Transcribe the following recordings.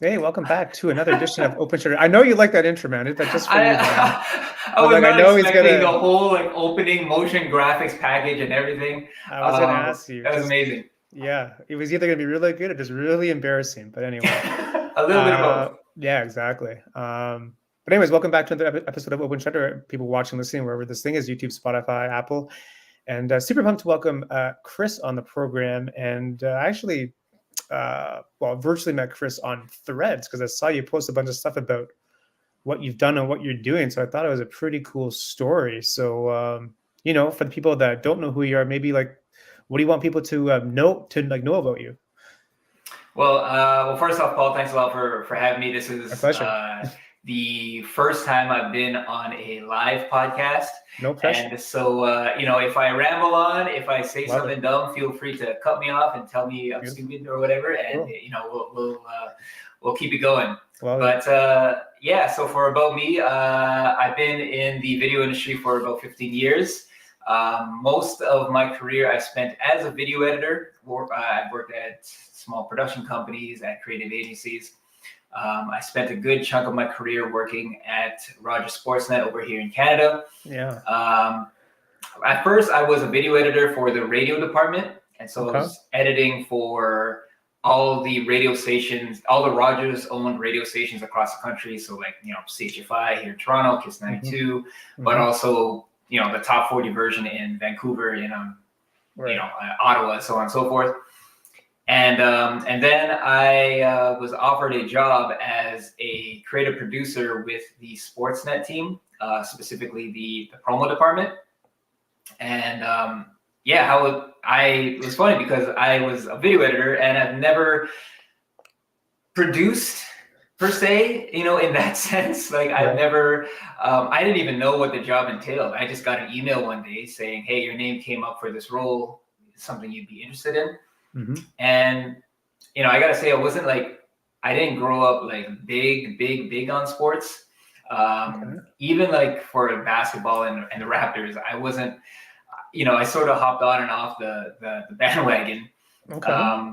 Hey, welcome back to another edition of Open Shutter. I know you like that intro, man. It's just for you, man. I But was like, I not know he's expecting the gonna. whole opening motion graphics package and everything. I was gonna ask you. That was amazing. Yeah, it was either gonna be really good or just really embarrassing. But anyway, A little bit of both. yeah, exactly. But anyways, welcome back to another episode of Open Shutter. People watching, listening, wherever this thing is, YouTube, Spotify, Apple, and super pumped to welcome Chris on the program. And I actually, virtually met Chris on Threads because I saw you post a bunch of stuff about what you've done and what you're doing. So I thought it was a pretty cool story. So, for the people that don't know who you are, maybe like, what do you want people to know about you? Well, first off, Paul, thanks a lot for having me. This My is pleasure. the first time I've been on a live podcast. No pressure. And so, if I ramble on, if I say Love something it. dumb, feel free to cut me off and tell me I'm Good. stupid or whatever. And, Cool. we'll keep it going. Love But so for about me, I've been in the video industry for about 15 years. Most of my career I spent as a video editor. I've worked at small production companies, at creative agencies. I spent a good chunk of my career working at Rogers Sportsnet over here in Canada. Yeah. At first, I was a video editor for the radio department. And so I was editing for all the radio stations, all the Rogers owned radio stations across the country. So like, CHFI here in Toronto, Kiss 92, but also, the top 40 version in Vancouver, Ottawa, so on and so forth. And then I was offered a job as a creative producer with the Sportsnet team, specifically the promo department. And it was funny because I was a video editor and I've never produced per se, in that sense. Like I've never, I didn't even know what the job entailed. I just got an email one day saying, hey, your name came up for this role. It's something you'd be interested in. Mm-hmm. And, I got to say, I didn't grow up like big on sports. Even like for basketball and the Raptors, I wasn't, I sort of hopped on and off the bandwagon. Okay.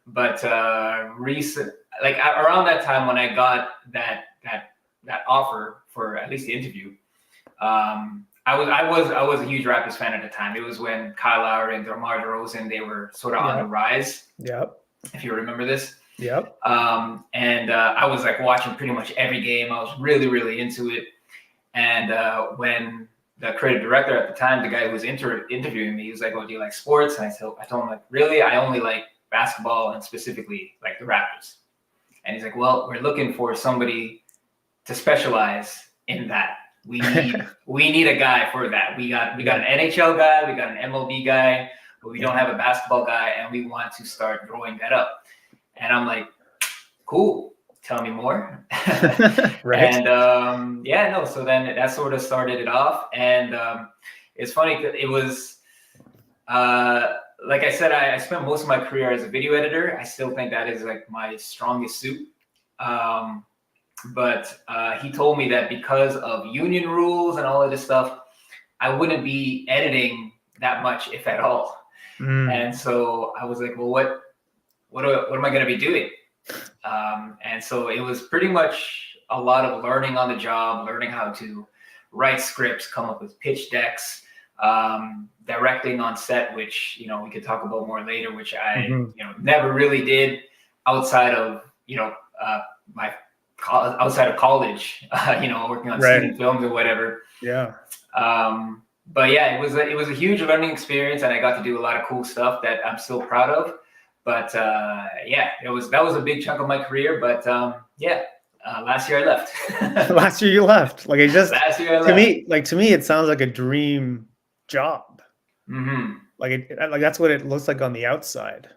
But around that time when I got that offer for at least the interview, I was a huge Raptors fan at the time. It was when Kyle Lowry and DeMar DeRozan, they were sort of on the rise. Yep. If you remember this. Yep. I was like watching pretty much every game. I was really, really into it. And when the creative director at the time, the guy who was interviewing me, he was like, "Oh, do you like sports?" And I told him, like, really, I only like basketball and specifically like the Raptors. And he's like, "Well, we're looking for somebody to specialize in that. We need a guy for that. We got an NHL guy, we got an MLB guy, but we don't have a basketball guy, and we want to start growing that up." And I'm like, "Cool, tell me more." Right. And so then that sort of started it off. And it's funny because it was like I said, I spent most of my career as a video editor. I still think that is like my strongest suit. But he told me that because of union rules and all of this stuff, I wouldn't be editing that much, if at all. And so I was like, well, what am I going to be doing? And so it was pretty much a lot of learning on the job, learning how to write scripts, come up with pitch decks, directing on set, which, we could talk about more later, which I, never really did outside of, outside of college, working on student films or whatever. Yeah. But yeah, it was a huge learning experience, and I got to do a lot of cool stuff that I'm still proud of. But that was a big chunk of my career. But last year I left. Last year you left. Like last year I left. To me, it sounds like a dream job. Mm-hmm. Like that's what it looks like on the outside.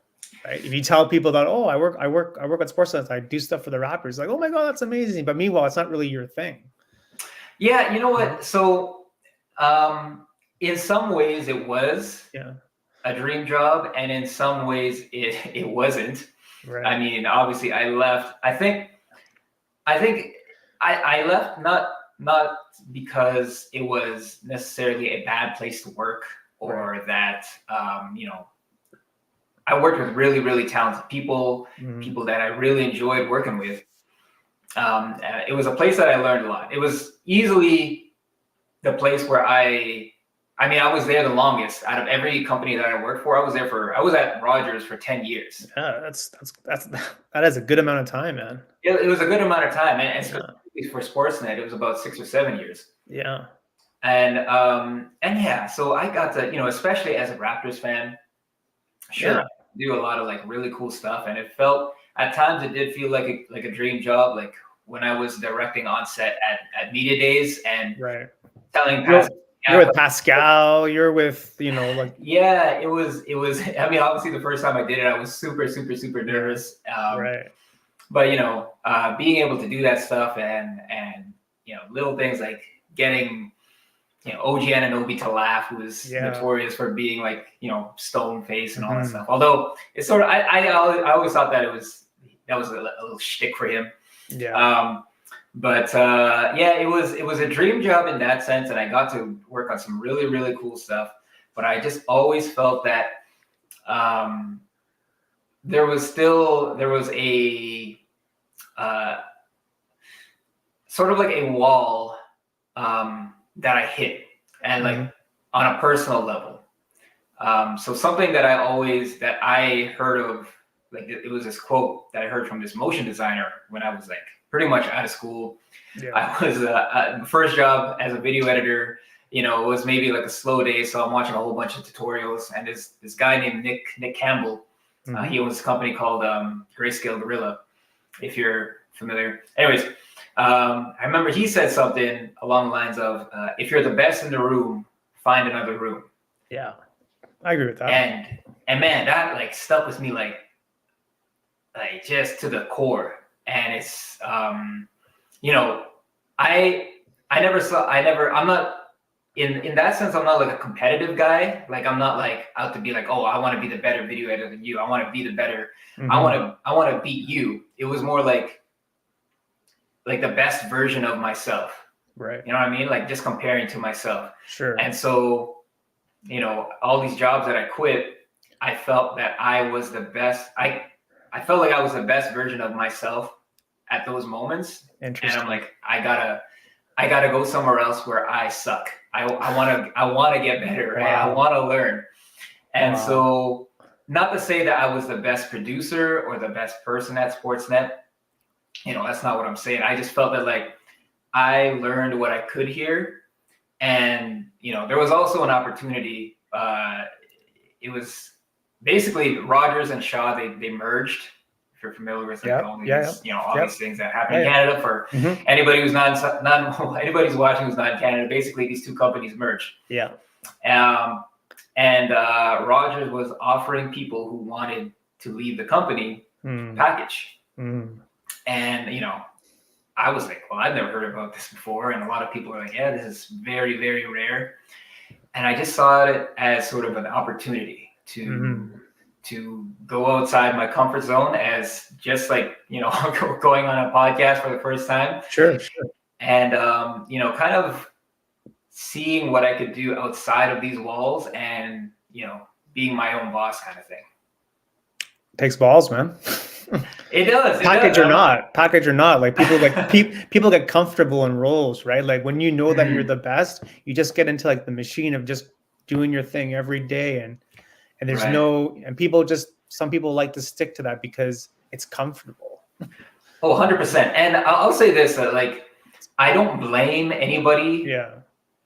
Right? If you tell people that, oh, I work at Sportsnet, I do stuff for the Raptors, like, oh my God, that's amazing. But meanwhile, it's not really your thing. Yeah, you know what? So in some ways it was a dream job, and in some ways it wasn't. Right. I mean, obviously I left. I think I left not because it was necessarily a bad place to work or that I worked with really, really talented people, Mm-hmm. people that I really enjoyed working with. It was a place that I learned a lot. It was easily the place where I was there the longest out of every company that I worked for. I was at Rogers for 10 years. Yeah, that is a good amount of time, man. It was a good amount of time. And specifically for Sportsnet, it was about 6 or 7 years. Yeah. And yeah, so I got to, especially as a Raptors fan, sure, do a lot of like really cool stuff. And it felt, at times it did feel like a dream job. Like when I was directing on set at media days and telling you're with Pascal, you're with, like. Yeah, it was, I mean, obviously the first time I did it, I was super, super, super nervous. But, being able to do that stuff and little things like getting, OG Anunoby to laugh, who was notorious for being like, stone face and all that stuff. Although it's sort of, I always thought that that was a little shtick for him. Yeah. But yeah, it was a dream job in that sense, and I got to work on some really, really cool stuff. But I just always felt that there was a sort of like a wall that I hit, and like on a personal level. So something that I heard of, like it was this quote that I heard from this motion designer when I was like pretty much out of school. I was first job as a video editor. It was maybe like a slow day, so I'm watching a whole bunch of tutorials. And this guy named Nick Campbell, he owns a company called Grayscale Gorilla, if you're familiar. Anyways, I remember he said something along the lines of, "If you're the best in the room, find another room." Yeah, I agree with that. And man, that like stuck with me like just to the core. And it's I'm not in that sense, I'm not like a competitive guy. Like I'm not like out to be like, oh, I want to be the better video editor than you. I want to be the better. I want to beat you. It was more like the best version of myself. Right. You know what I mean? Like just comparing to myself. Sure. And so, all these jobs that I quit, I felt that I was the best. I felt like I was the best version of myself at those moments. And I'm like, I gotta go somewhere else where I suck. I want to get better. Wow. I want to learn. And so, not to say that I was the best producer or the best person at Sportsnet. That's not what I'm saying. I just felt that like I learned what I could here. And, there was also an opportunity. It was basically Rogers and Shaw, they merged. If you're familiar with all these things that happen in Canada, for anybody who's anybody's watching who's not in Canada, basically these two companies merged. Yeah. And Rogers was offering people who wanted to leave the company package. And I was like, well, I've never heard about this before. And a lot of people are like, yeah, this is very, very rare. And I just saw it as sort of an opportunity to go outside my comfort zone, as just like, going on a podcast for the first time. Sure. And, kind of seeing what I could do outside of these walls and, being my own boss kind of thing. Takes balls, man. It does. Package or not, like people get comfortable in roles, right? Like when that you're the best, you just get into like the machine of just doing your thing every day, and there's some people like to stick to that because it's comfortable. Oh, 100%. And I'll say this, like I don't blame anybody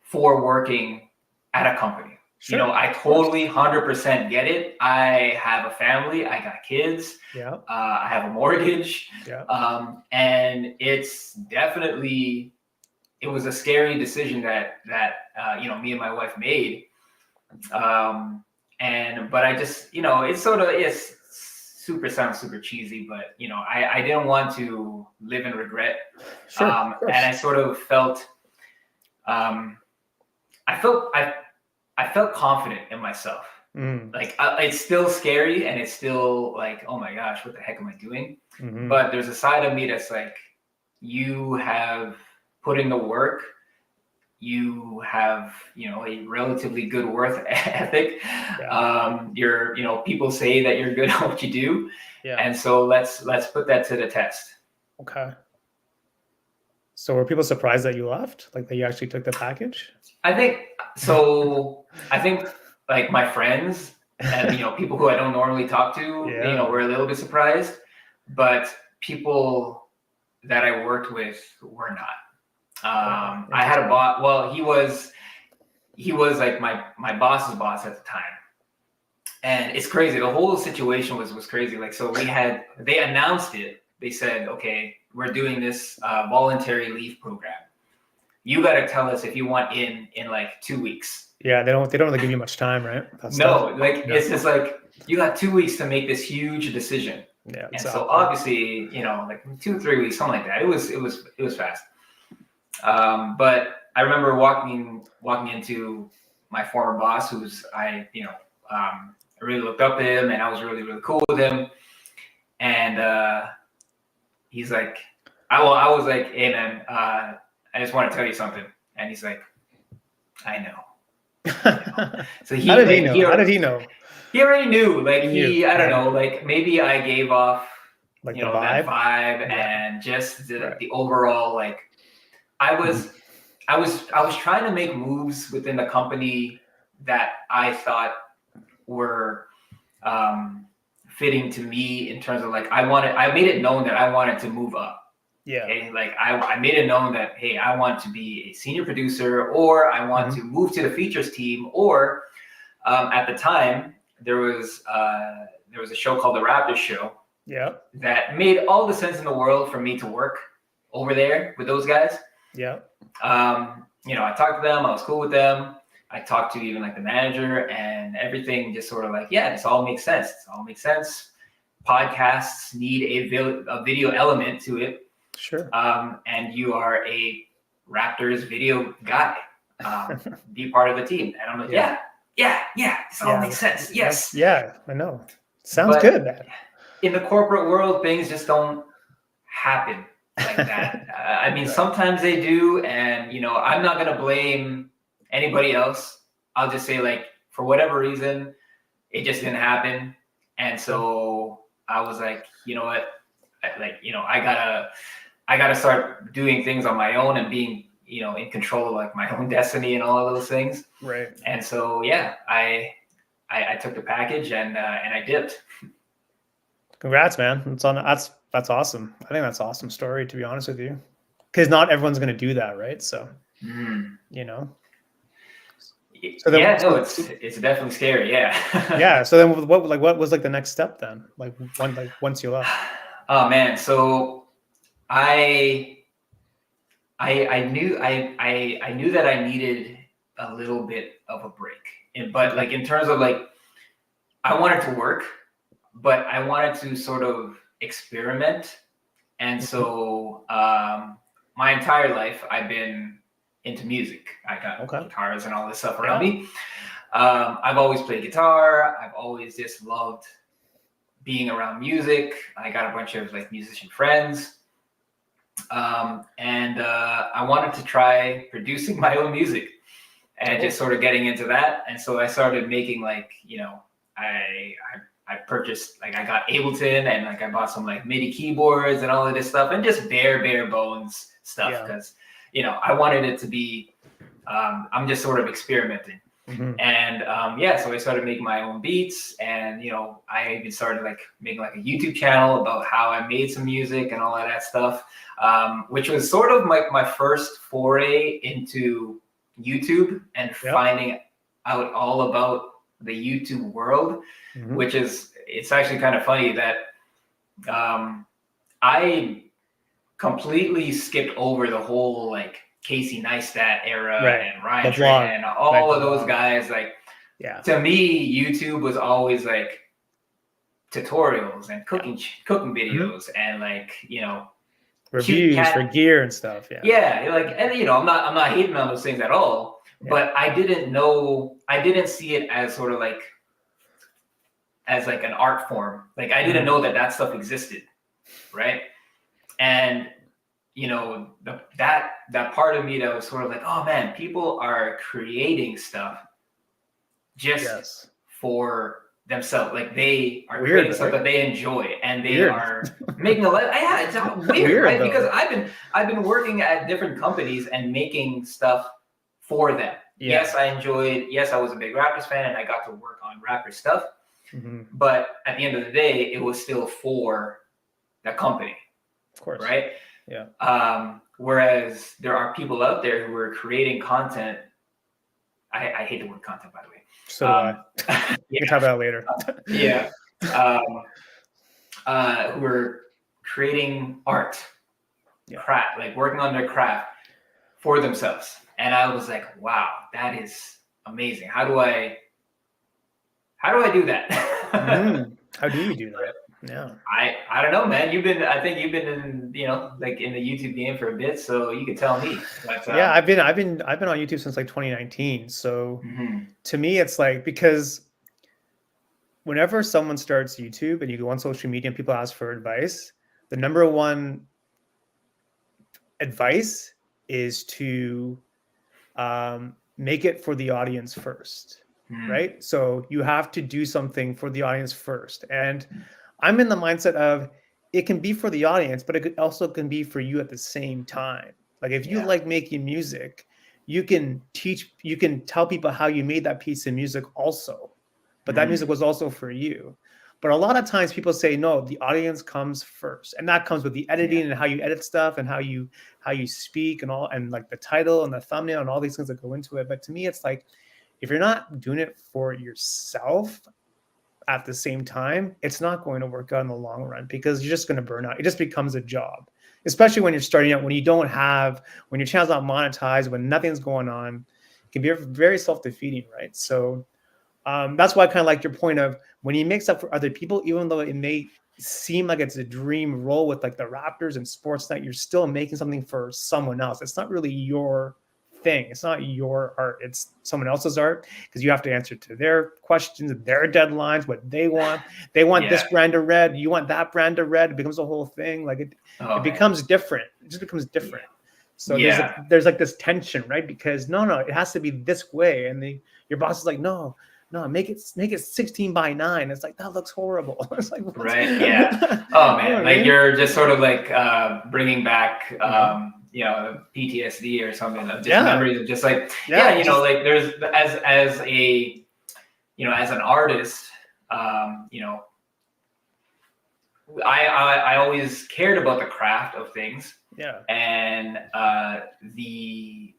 for working at a company. Sure, I totally 100% get it. I have a family. I got kids. Yeah. I have a mortgage. Yeah. And it's definitely, it was a scary decision that me and my wife made. But I just, sounds super cheesy, but I didn't want to live in regret. Sure, and I sort of felt, I felt confident in myself. Like it's still scary, and it's still like, oh my gosh, what the heck am I doing? But there's a side of me that's like, you have put in the work. you have, a relatively good work ethic. People say that you're good at what you do. Yeah. And so let's put that to the test. Okay. So were people surprised that you left? Like that you actually took the package? I think so. I think like my friends and people who I don't normally talk to, were a little bit surprised, but people that I worked with were not. I had a boss. Well, he was like my boss's boss at the time, and it's crazy. The whole situation was crazy. Like, so they announced it. They said, okay, we're doing this voluntary leave program. You got to tell us if you want in like 2 weeks. Yeah, they don't really give you much time, right? It's just like you got 2 weeks to make this huge decision. Yeah, and so obviously, like 2 or 3 weeks, something like that. It was fast. But I remember walking into my former boss, who's I really looked up to him, and I was really, really cool with him. And he's like, I was like, hey man, I just want to tell you something. And he's like, I know. So How did he know? How did he know? He already knew. Like I don't know. Like maybe I gave off like that vibe and just the overall like. I was trying to make moves within the company that I thought were fitting to me in terms of like I made it known that I wanted to move up. Yeah. Okay? Like I made it known that, hey, I want to be a senior producer, or I want to move to the features team, or at the time there was a show called The Raptors Show. Yeah. That made all the sense in the world for me to work over there with those guys. Yeah. I talked to them. I was cool with them. I talked to even like the manager, and everything just sort of like, yeah, this all makes sense. This all makes sense. Podcasts need a video element to it. Sure. And you are a Raptors video guy. Be part of the team. And I'm like, yeah. This all makes sense. Yes. Yeah, I know. Sounds good, man. In the corporate world, things just don't happen like that. I mean, sometimes they do, and I'm not gonna blame anybody else. I'll just say, like, for whatever reason, it just didn't happen. And so I was like, you know what, I gotta start doing things on my own and being in control of like my own destiny and all of those things. Right. And so I took the package and I dipped. Congrats, man. That's awesome. I think that's an awesome story, to be honest with you, because not everyone's going to do that, right? So, So then, it's definitely scary. Yeah. Yeah. So then, what was like the next step then? Like once you left. Oh man. So I knew that I needed a little bit of a break, but like in terms of like, I wanted to work, but I wanted to sort of experiment. And so my entire life I've been into music. I got guitars and all this stuff around me. I've always played guitar. I've always just loved being around music. I got a bunch of like musician friends. And I wanted to try producing my own music and just sort of getting into that. And so I started making like, I purchased, like I got Ableton, and like I bought some like MIDI keyboards and all of this stuff, and just bare bones stuff, because I wanted it to be I'm just sort of experimenting. And so I started making my own beats, and I even started like making like a YouTube channel about how I made some music and all of that stuff, which was sort of like my first foray into YouTube and finding out all about the YouTube world, which it's actually kind of funny that I completely skipped over the whole like Casey Neistat era and Ryan Tran and all of those guys. Like, to me, YouTube was always like tutorials and cooking videos and like reviews for gear and stuff. And I'm not hating on those things at all. But I didn't see it as sort of like as like an art form. Like I didn't know that stuff existed, right? And that part of me that was sort of like, oh man, people are creating stuff just for themselves. Like they are creating stuff that they enjoy, and they are making a life. Yeah, it's weird, right? Though. Because I've been working at different companies and making stuff for them. Yeah. Yes, I was a big Raptors fan, and I got to work on Raptors stuff. Mm-hmm. But at the end of the day, it was still for the company, of course, right? Yeah. Whereas there are people out there who are creating content. I hate the word content, by the way. So do I. We can talk about that later. Who are creating art, craft, like working on their craft for themselves. And I was like, wow, that is amazing. How do I do that? How do you do that? Yeah. I don't know, man. I think you've been in, like in the YouTube game for a bit, so you can tell me. But, yeah, I've been on YouTube since like 2019. So to me, it's like, because whenever someone starts YouTube and you go on social media and people ask for advice, the number one advice is to make it for the audience first, right? So you have to do something for the audience first. And I'm in the mindset of, it can be for the audience, but it also can be for you at the same time. Like if you like making music, you can tell people how you made that piece of music also, but that music was also for you. But a lot of times people say, no, the audience comes first. And that comes with the editing and how you edit stuff and how you speak and all, and like the title and the thumbnail and all these things that go into it. But to me, it's like, if you're not doing it for yourself at the same time, it's not going to work out in the long run, because you're just going to burn out. It just becomes a job, especially when you're starting out, when your channel's not monetized, when nothing's going on. It can be very self-defeating, right? So that's why I kind of like your point of, when you make stuff for other people, even though it may seem like it's a dream role with like the Raptors and Sportsnet, you're still making something for someone else. It's not really your thing. It's not your art. It's someone else's art, because you have to answer to their questions, their deadlines, what they want. They want this brand of red. You want that brand of red. It becomes a whole thing. Like it becomes different. It just becomes different. So there's like this tension, right? Because no, it has to be this way. And your boss is like, no, make it 16:9. It's like, that looks horrible. It's like, right. Yeah. Oh man. Like you're just sort of like bringing back, PTSD or something of just memories of just like, like there's as an artist, I always cared about the craft of things, and the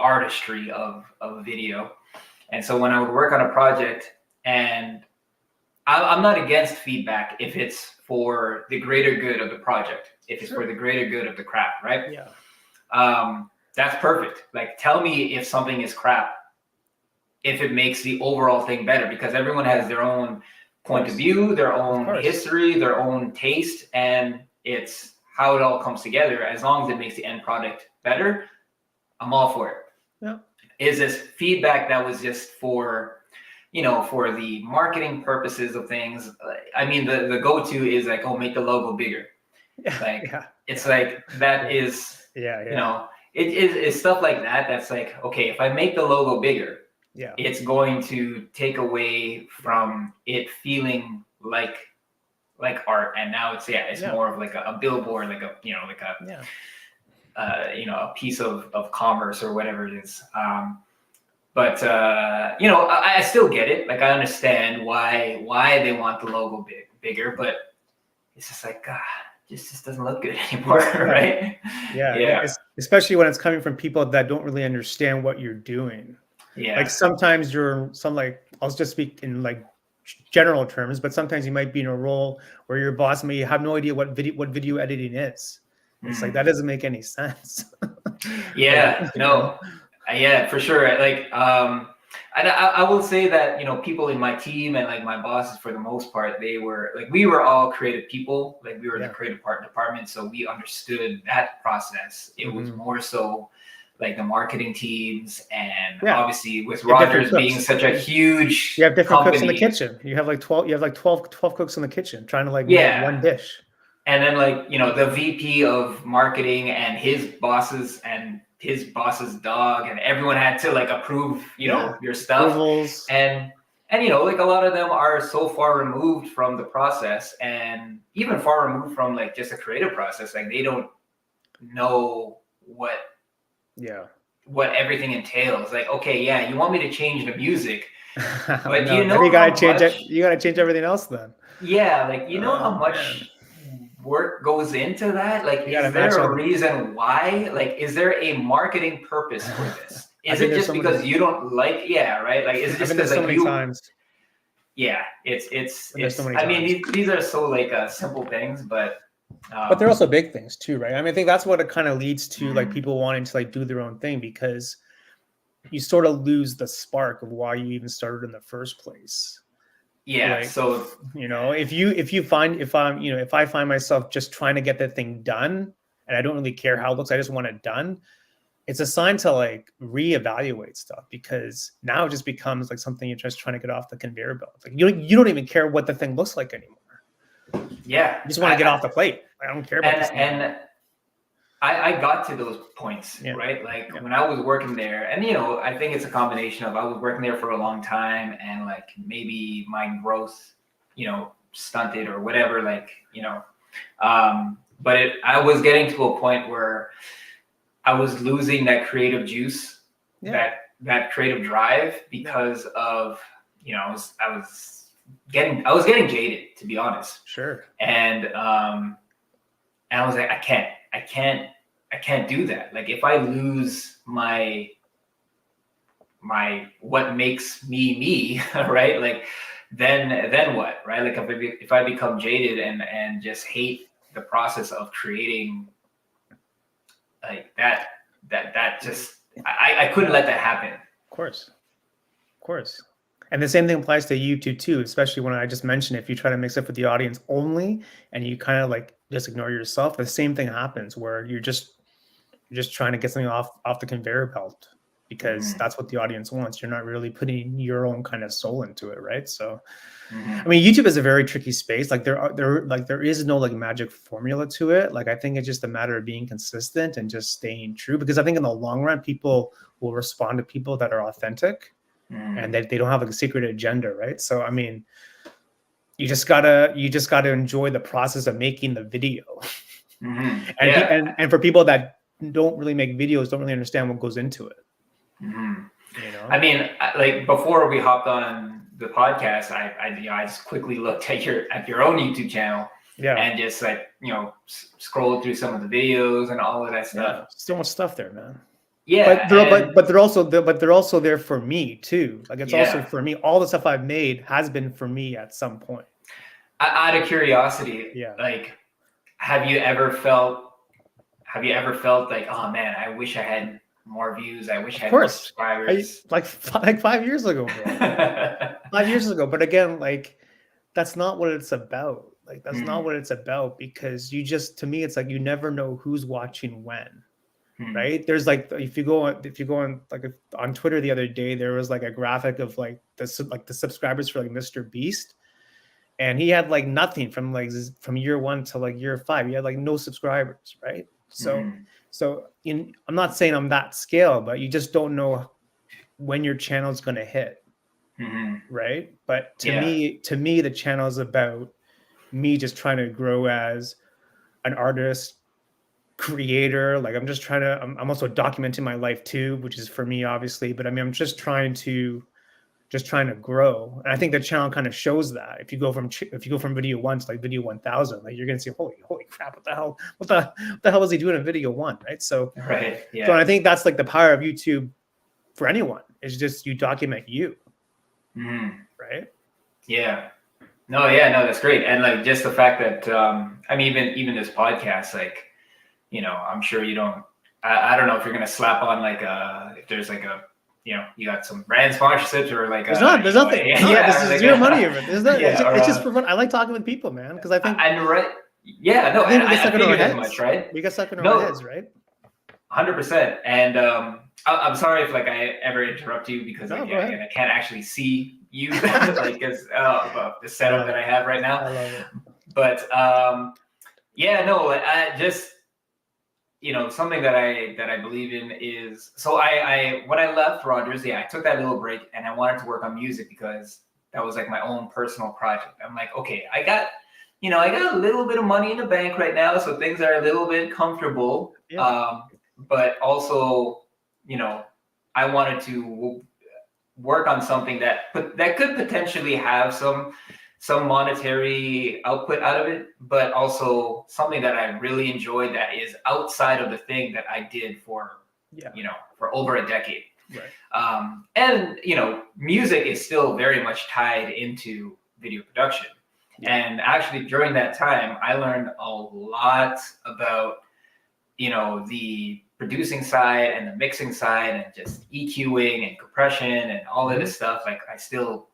artistry of video. And so when I would work on a project, and I'm not against feedback if it's for the greater good of the project, if it's for the greater good of the craft, right? Yeah. That's perfect. Like, tell me if something is crap, if it makes the overall thing better, because everyone has their own point of view, their own history, their own taste, and it's how it all comes together. As long as it makes the end product better, I'm all for it. Yeah. Is this feedback that was just for the marketing purposes of things? I mean, the go-to is like, oh, make the logo bigger. It's like, that is, it's stuff like that. That's like, okay, if I make the logo bigger, it's going to take away from it feeling like art. And now it's more of like a billboard, like a piece of commerce or whatever it is. But I still get it. Like, I understand why they want the logo bigger, but it's just like, God, it just doesn't look good anymore, right? Yeah. Especially when it's coming from people that don't really understand what you're doing. Yeah. Like sometimes I'll just speak in like general terms, but sometimes you might be in a role where your boss may have no idea what video editing is. It's like, that doesn't make any sense. Yeah, yeah, for sure. Like, I will say that, people in my team and like my bosses, for the most part, we were all creative people. Like, we were the creative department, so we understood that process. It was more so like the marketing teams, and obviously with Rogers being such a huge, you have different company, cooks in the kitchen. You have like 12 cooks in the kitchen trying to like make one dish. and then like, you know, the VP of marketing and his boss's dog, and everyone had to like approve, you know, your stuff. Approvals. And you know, like a lot of them are so far removed from the process, and even far removed from like just a creative process. Like they don't know what everything entails. Like, okay, yeah, you want me to change the music, but do you know you gotta change much, it. You gotta change everything else then. Yeah, like you know how much work goes into that. Like, is there a reason why? Like, is there a marketing purpose for this? Is it just because you don't like? Yeah, right. Like, is it just because like you? Yeah, it's. I mean, these are so like simple things, but they're also big things too, right? I mean, I think that's what it kind of leads to, like people wanting to like do their own thing, because you sort of lose the spark of why you even started in the first place. Yeah. Like, so you know, if I find myself just trying to get that thing done and I don't really care how it looks, I just want it done, it's a sign to like reevaluate stuff, because now it just becomes like something you're just trying to get off the conveyor belt. Like you don't even care what the thing looks like anymore. Yeah, you just want to get off the plate. I don't care about this thing. And I got to those points, right? Like when I was working there, and you know, I think it's a combination of I was working there for a long time, and like maybe my growth, you know, stunted or whatever. Like, you know, but I was getting to a point where I was losing that creative juice, that creative drive, because of, you know, I was getting jaded, to be honest. Sure. And I was like, I can't do that. Like, if I lose my what makes me, right? Like, then what, right? Like, if I become jaded and just hate the process of creating, like that just, I couldn't let that happen. Of course. And the same thing applies to YouTube too, especially when I just mentioned, if you try to mix up with the audience only and you kind of like just ignore yourself, the same thing happens where you're just trying to get something off the conveyor belt because that's what the audience wants. You're not really putting your own kind of soul into it, right? So, I mean, YouTube is a very tricky space. Like there is no like magic formula to it. Like, I think it's just a matter of being consistent and just staying true, because I think in the long run, people will respond to people that are authentic and that they don't have like a secret agenda, right? So, I mean, you just gotta enjoy the process of making the video. And for people that don't really make videos, don't really understand what goes into it. You know? I mean, like before we hopped on the podcast, I just quickly looked at your own YouTube channel, and just like, you know, scrolled through some of the videos and all of that stuff. So much stuff there, man. Yeah, but they're also there for me too. Like, it's also for me. All the stuff I've made has been for me at some point. Out of curiosity, like, have you ever felt like, oh man, I wish I had more views, I wish I had more subscribers? Like 5 years ago, bro. 5 years ago. But again, like, that's not what it's about. Like, that's not what it's about, because to me, it's like you never know who's watching when. Right? There's like, if you go on like on Twitter the other day, there was like a graphic of like the subscribers for like Mr. Beast, and he had like nothing from year 1 to like year 5. He had like no subscribers, right? So I'm not saying I'm that scale, but you just don't know when your channel is going to hit, right? But to me, the channel is about me just trying to grow as an artist, creator. Like, I'm just trying to, I'm also documenting my life too, which is for me, obviously, but I mean, I'm just trying to grow. And I think the channel kind of shows that. If you go from video 1 to like video 1,000, like, you're going to see, holy crap, what the hell was he doing in video 1? Right. So, so I think that's like the power of YouTube for anyone, is just you document you. Right. Yeah. No, that's great. And like, just the fact that, I mean, even this podcast, like, you know, I'm sure you don't, I don't know if you're going to slap on like if there's like a, you know, you got some brand sponsorships or like, there's nothing. This is like zero money over it. It's just for fun. I like talking with people, man. Cause I think, I figured as much, right? We got stuck in our heads, right? 100%. And, I'm sorry if like I ever interrupt you, because I can't actually see you like, as the setup that I have right now. I love it. But, Yeah, no, I just, something that I believe in is, so I when I left Rogers, I took that little break and I wanted to work on music because that was like my own personal project. I'm like, okay, I got a little bit of money in the bank right now, so things are a little bit comfortable. Yeah. But also, I wanted to work on something that could potentially have some monetary output out of it, but also something that I really enjoyed that is outside of the thing that I did for for over a decade. Right. And music is still very much tied into video production. Yeah. And actually during that time, I learned a lot about the producing side and the mixing side and just EQing and compression and all of this stuff. Like I still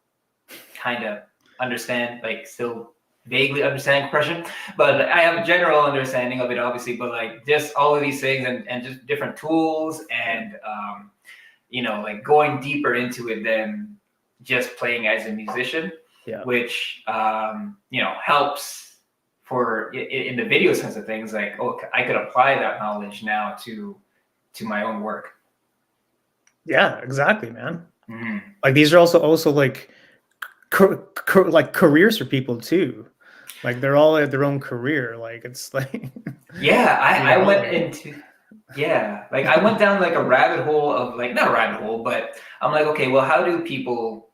kind of understand, like still vaguely understand compression, but I have a general understanding of it, obviously. But like just all of these things and just different tools and like going deeper into it than just playing as a musician, which helps for in the video sense of things. Like, oh, I could apply that knowledge now to my own work. Yeah, exactly, man. Mm-hmm. Like these are also like like careers for people too. Like they're all at their own career. Like it's like I went into like I went down like a rabbit hole of like, not a rabbit hole, but I'm like, okay, well, how do people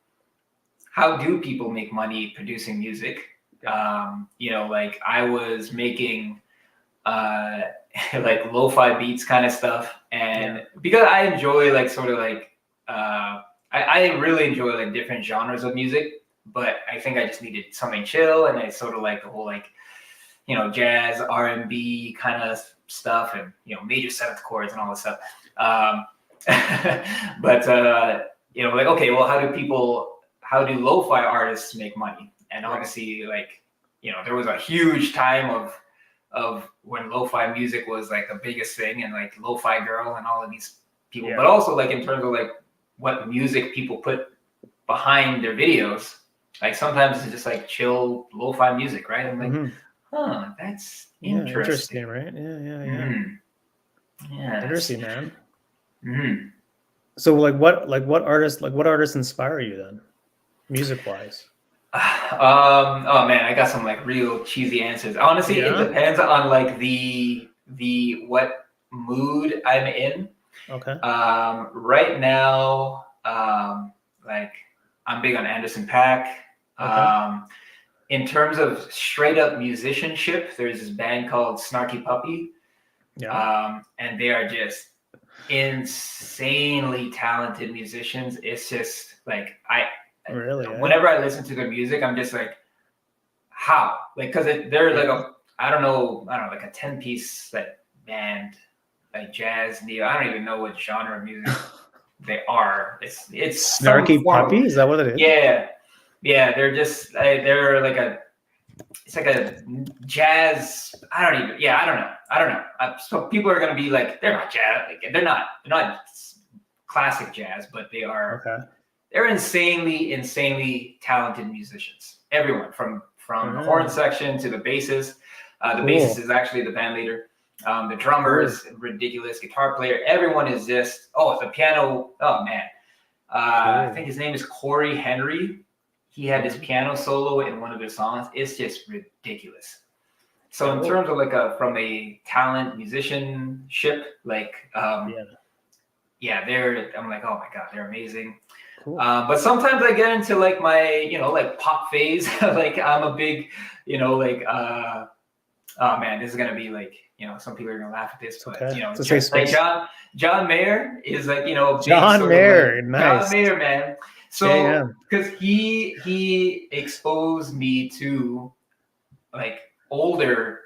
make money producing music? Like I was making like lo-fi beats kind of stuff, and because I enjoy like sort of like I really enjoy like different genres of music, but I think I just needed something chill, and I sort of like the whole like jazz, R&B kind of stuff, and major seventh chords and all this stuff. But like, okay, well, how do lo-fi artists make money? And obviously, like there was a huge time of when lo-fi music was like the biggest thing, and like Lo-Fi Girl and all of these people, but also like in terms of like what music people put behind their videos. Like sometimes it's just like chill lo-fi music, right? I'm like, that's interesting. right? Yeah. Yeah. Interesting, man. Mm-hmm. So like what artists inspire you then, music wise? Oh man, I got some like real cheesy answers. Honestly, it depends on like the what mood I'm in. Okay. Right now, like I'm big on Anderson .Paak. Okay. In terms of straight up musicianship, there's this band called Snarky Puppy. And they are just insanely talented musicians. It's just like whenever I listen to their music, I'm just like, how? Like, because they're like I don't know, like a 10-piece like band, like jazz, neo. I don't even know what genre of music they are. It's Snarky Puppy. Is that what it is? Yeah. They're just they're like it's like a jazz. I don't know. So people are gonna be like, they're not jazz. Like, they're not classic jazz, but they are. Okay. They're insanely talented musicians. Everyone from the horn section to the bassist. The bassist is actually the band leader. The drummer is ridiculous. Guitar player. Everyone is just the piano. Oh man. I think his name is Corey Henry. He had this piano solo in one of their songs. It's just ridiculous. So in terms of like from a talent musicianship, like I'm like, oh my god, they're amazing. Cool. But sometimes I get into like my like pop phase. Like I'm a big oh man, this is gonna be like some people are gonna laugh at this, but like John Mayer is like John Mayer, nice. John Mayer, man. So because he exposed me to like older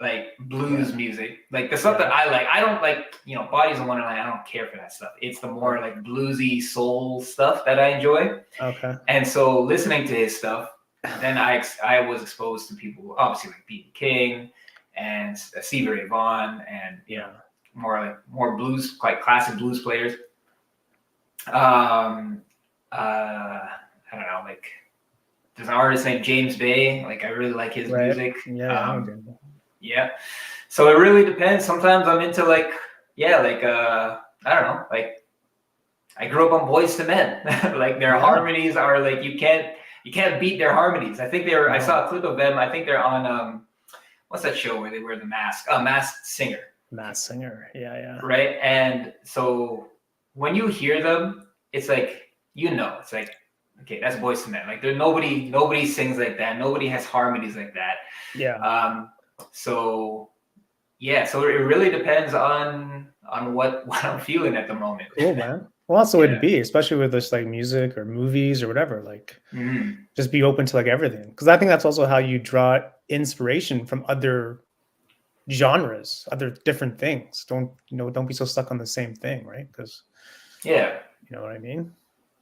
like blues music, like the stuff that I like. I don't like Bodies of Wonderland. I don't care for that stuff. It's the more like bluesy soul stuff that I enjoy. Okay. And so listening to his stuff, then I was exposed to people obviously like B.B. King and Stevie Ray Vaughan and more blues, like classic blues players. I don't know, like there's an artist named James Bay. Like I really like his music. Yeah. So it really depends. Sometimes I'm into like, I don't know, like I grew up on Boys to Men. Like their harmonies are like, you can't beat their harmonies. I think I saw a clip of them. I think they're on, what's that show where they wear the mask? Masked Singer. Masked Singer. Yeah. Right. And so when you hear them, it's like, it's like, okay, that's Boys to Men. Like there's nobody sings like that. Nobody has harmonies like that. Yeah. So it really depends on what I'm feeling at the moment. Cool, man. Well, that's the way to be, especially with this like music or movies or whatever. Like, just be open to like everything, because I think that's also how you draw inspiration from other genres, other different things. Don't be so stuck on the same thing, right? Because you know what I mean.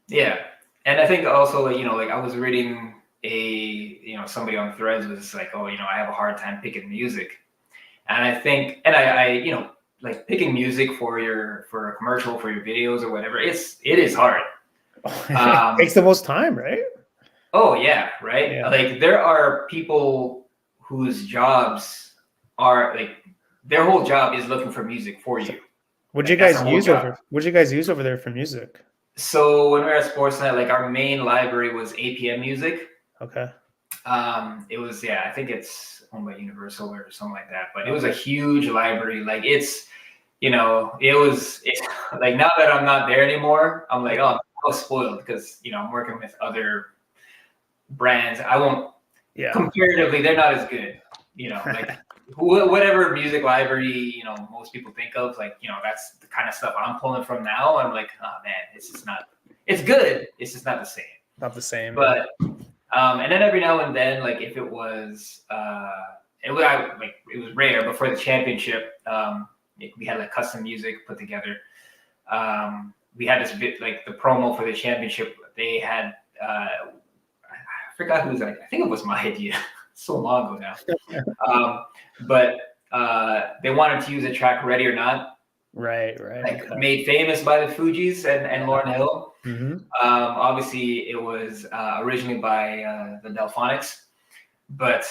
Yeah, and I think also like I was reading somebody on Threads was like, oh, I have a hard time picking music, and I think I like picking music for a commercial, for your videos or whatever, it is hard. It takes the most time, right? Oh yeah, right. Yeah. Like there are people whose jobs are like their whole job is looking for music for you. What'd you guys use over there for music? So when we were at Sportsnet, like our main library was APM music. Okay. It was, I think it's owned by Universal or something like that, but it was a huge library. Like it's like, now that I'm not there anymore, I'm like, oh, I'm so spoiled because, I'm working with other brands. I won't, comparatively, they're not as good, like whatever music library, most people think of, like, that's the kind of stuff I'm pulling from now. I'm like, oh man, it's just not, it's good. It's just not the same. Not the same. But, and then every now and then, like if it was, it was rare, but for the championship, we had like custom music put together. We had this bit, like the promo for the championship. They had, I forgot who was like, I think it was my idea. So long ago now. But they wanted to use a track "Ready or Not." Right. Like made famous by the Fugees and Lauryn Hill. Obviously, it was originally by the Delphonics, but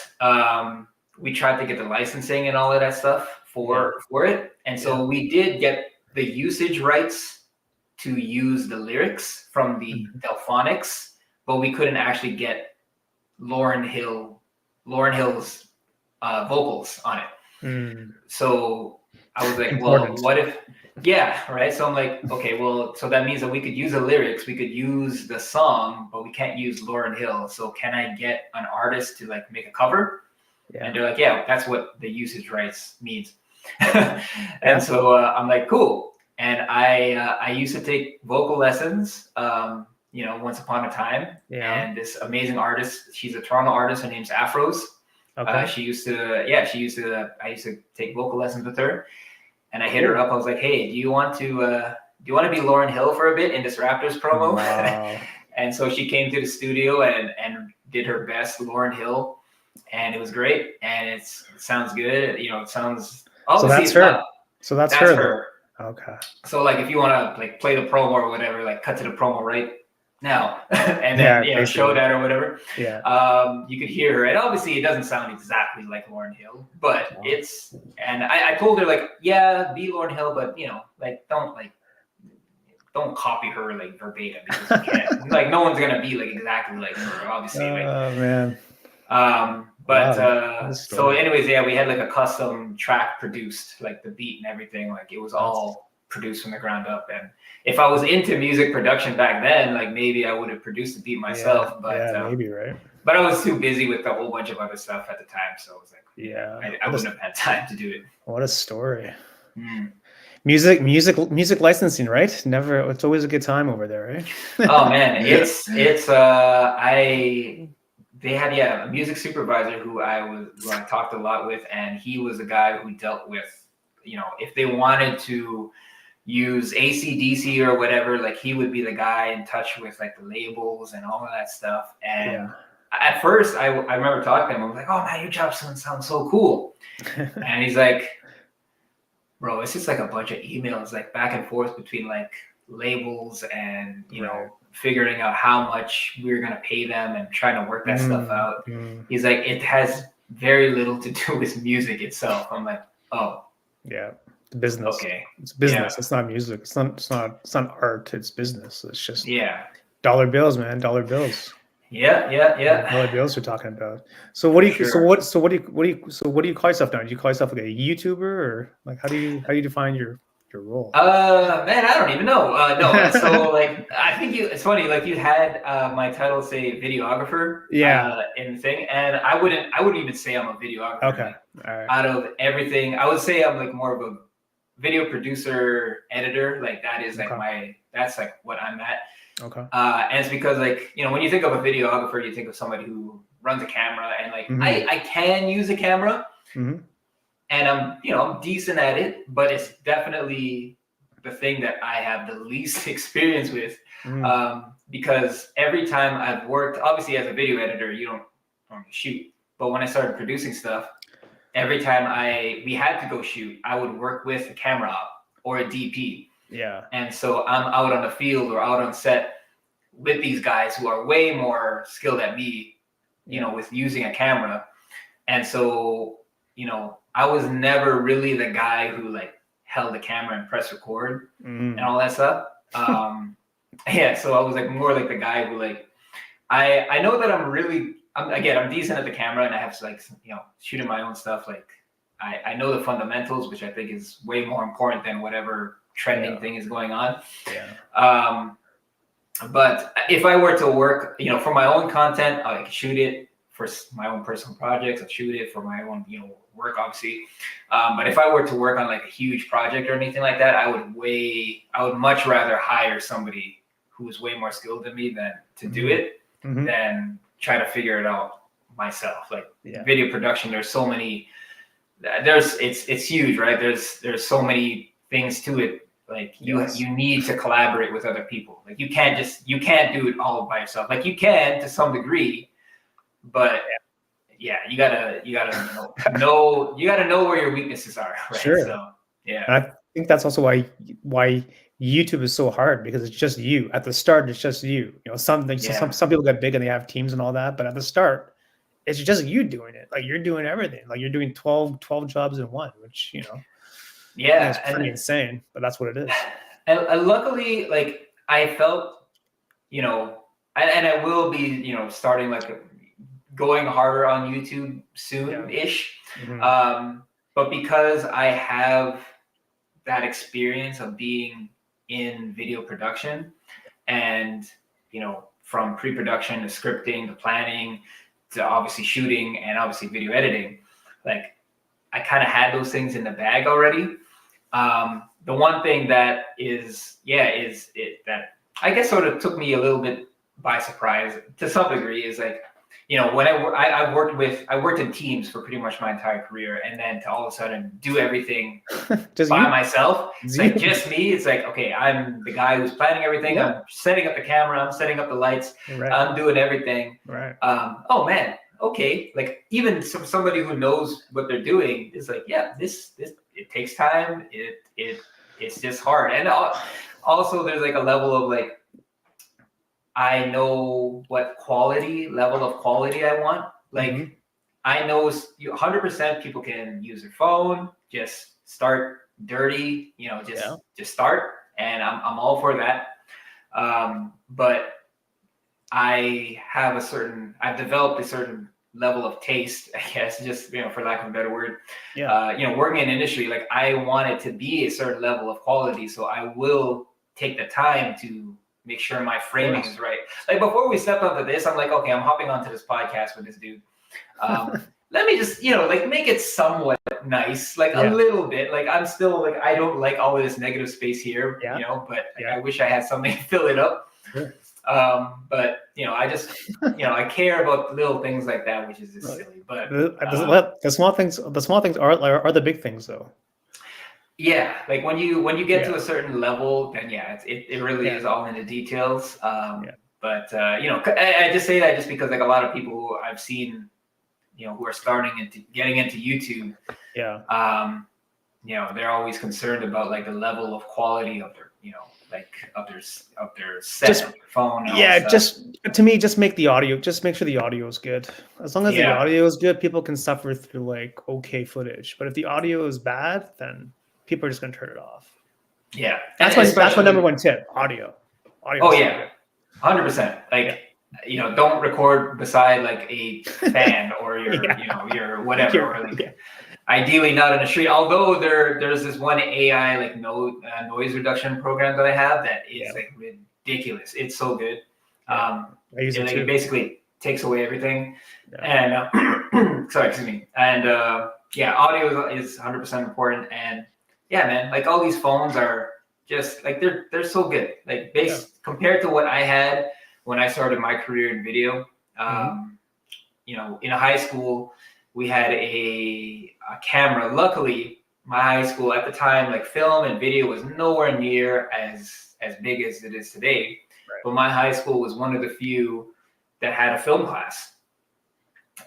we tried to get the licensing and all of that stuff for it, and so we did get the usage rights to use the lyrics from the Delphonics, but we couldn't actually get Lauryn Hill's vocals on it. So I was like, well, what if? Yeah, right. So I'm like, okay, well, so that means that we could use the lyrics, we could use the song, but we can't use Lauryn Hill. So can I get an artist to like make a cover? And they're like, yeah, that's what the usage rights means. And so I'm like, cool. And I used to take vocal lessons, once upon a time. And this amazing artist, she's a Toronto artist. Her name's Afros. Okay. I used to take vocal lessons with her, and I hit her up. I was like, hey, do you want to be Lauryn Hill for a bit in this Raptors promo? Wow. And so she came to the studio and did her best Lauryn Hill, and it was great. And it sounds good. It sounds, obviously so that's her. So that's her. Okay. So like, if you want to like play the promo or whatever, like cut to the promo right now, and then show that or whatever. You could hear her, and obviously it doesn't sound exactly like Lauryn Hill, but it's. And I told her like, yeah, be Lauryn Hill, but don't copy her like verbatim, because you can't. Like no one's gonna be like exactly like her, obviously. Oh man. So anyways, we had like a custom track produced, like the beat and everything. Like it was all produced from the ground up. And if I was into music production back then, like maybe I would have produced the beat myself. Maybe, right. But I was too busy with a whole bunch of other stuff at the time, so I was like, I wouldn't have had time to do it. What a story. Music licensing, right? It's always a good time over there, right? Oh man, they had a music supervisor who I talked a lot with, and he was a guy who dealt with, if they wanted to use AC/DC or whatever, like he would be the guy in touch with like the labels and all of that stuff. And at first I remember talking to him, I was like, oh man, your job sounds so cool. And he's like, bro, it's just like a bunch of emails like back and forth between like labels and figuring out how much we're gonna pay them and trying to work that stuff out. He's like, it has very little to do with music itself. I'm like, oh, yeah, business. okay, It's business. yeah. It's not music. It's not art. It's business. It's just Yeah. dollar bills, man. Dollar bills. Yeah. Dollar bills you're talking about. So what do you? For So sure. what do you call yourself now? Do you call yourself like a YouTuber, or like how do you define your role? Man, I don't even know. No, so like I think it's funny. Like you had my title say videographer. Yeah. In the thing, and I wouldn't even say I'm a videographer. Okay. Like, All right. out of everything, I would say I'm like more of a video producer, editor. Like that is like that's like what I'm at. Okay. And it's because like, when you think of a videographer, you think of somebody who runs a camera, and like I can use a camera, and I'm decent at it, but it's definitely the thing that I have the least experience with, because every time I've worked, obviously as a video editor, you don't shoot, but when I started producing stuff, every time we had to go shoot, I would work with a camera op or a DP. Yeah. And so I'm out on the field or out on set with these guys who are way more skilled at me, with using a camera. And so, I was never really the guy who like held the camera and press record and all that stuff. Yeah. So I was like more like the guy who like, I know that I'm decent at the camera, and I have to like, shooting my own stuff. Like I know the fundamentals, which I think is way more important than whatever trending thing is going on. Yeah. But if I were to work, for my own content, I could shoot it for my own personal projects. I shoot it for my own, work, obviously. But if I were to work on like a huge project or anything like that, I would much rather hire somebody who is way more skilled than me to do it than try to figure it out myself. Like video production, there's so many. It's huge, right? There's so many things to it. Like you need to collaborate with other people. Like you can't do it all by yourself. Like you can to some degree, but you gotta know where your weaknesses are. Right? Sure. So yeah. And I think that's also why YouTube is so hard, because it's just you. At the start, it's just you. Some people get big and they have teams and all that, but at the start, it's just you doing it. Like you're doing everything. Like you're doing 12 jobs in one, which yeah, it's pretty insane, but that's what it is. And luckily, like I felt, and I will be, starting like going harder on YouTube soon-ish. But because I have that experience of being in video production, and from pre-production to scripting to planning to obviously shooting and obviously video editing, like I kind of had those things in the bag already. The one thing that that I guess sort of took me a little bit by surprise to some degree is like, when I worked in teams for pretty much my entire career, and then to all of a sudden do everything by myself, it's like just me. It's like, okay, I'm the guy who's planning everything. I'm setting up the camera. I'm setting up the lights. I'm doing everything. Right. Oh man. Okay. Like even somebody who knows what they're doing is like, yeah, this it takes time. It's just hard. And also there's like a level of like, I know what level of quality I want. Like I know 100% people can use their phone, just start dirty, just start. And I'm all for that. But I've developed a certain level of taste, I guess, just, for lack of a better word. Working in industry, like I want it to be a certain level of quality. So I will take the time to make sure my framing is right. Like before we stepped onto this, I'm like, okay, I'm hopping onto this podcast with this dude. Let me just, like make it somewhat nice, like a little bit. Like I'm still like, I don't like all of this negative space here, but I wish I had something to fill it up. Sure. But I just, I care about little things like that, which is just silly. But the small things are the big things, though. Yeah, like when you get to a certain level, then it really is all in the details. But I just say that just because like a lot of people who I've seen, who are starting getting into YouTube, they're always concerned about like the level of quality of their, like of their set, of their phone. And all just to me, just make the audio. Just make sure the audio is good. As long as the audio is good, people can suffer through like okay footage. But if the audio is bad, then people are just gonna turn it off. Yeah, that's my number one tip. Audio. Oh yeah, 100%. Like. Don't record beside like a fan or your, your whatever, or like ideally not in the street. Although there's this one AI like noise reduction program that I have that is like ridiculous. It's so good. I use it too. It basically takes away everything. Yeah. And sorry, excuse me. And audio is 100% important. And yeah, man, like all these phones are just like they're so good. Like compared to what I had when I started my career in video. In high school, we had a camera. Luckily, my high school at the time, like film and video was nowhere near as big as it is today. Right. But my high school was one of the few that had a film class.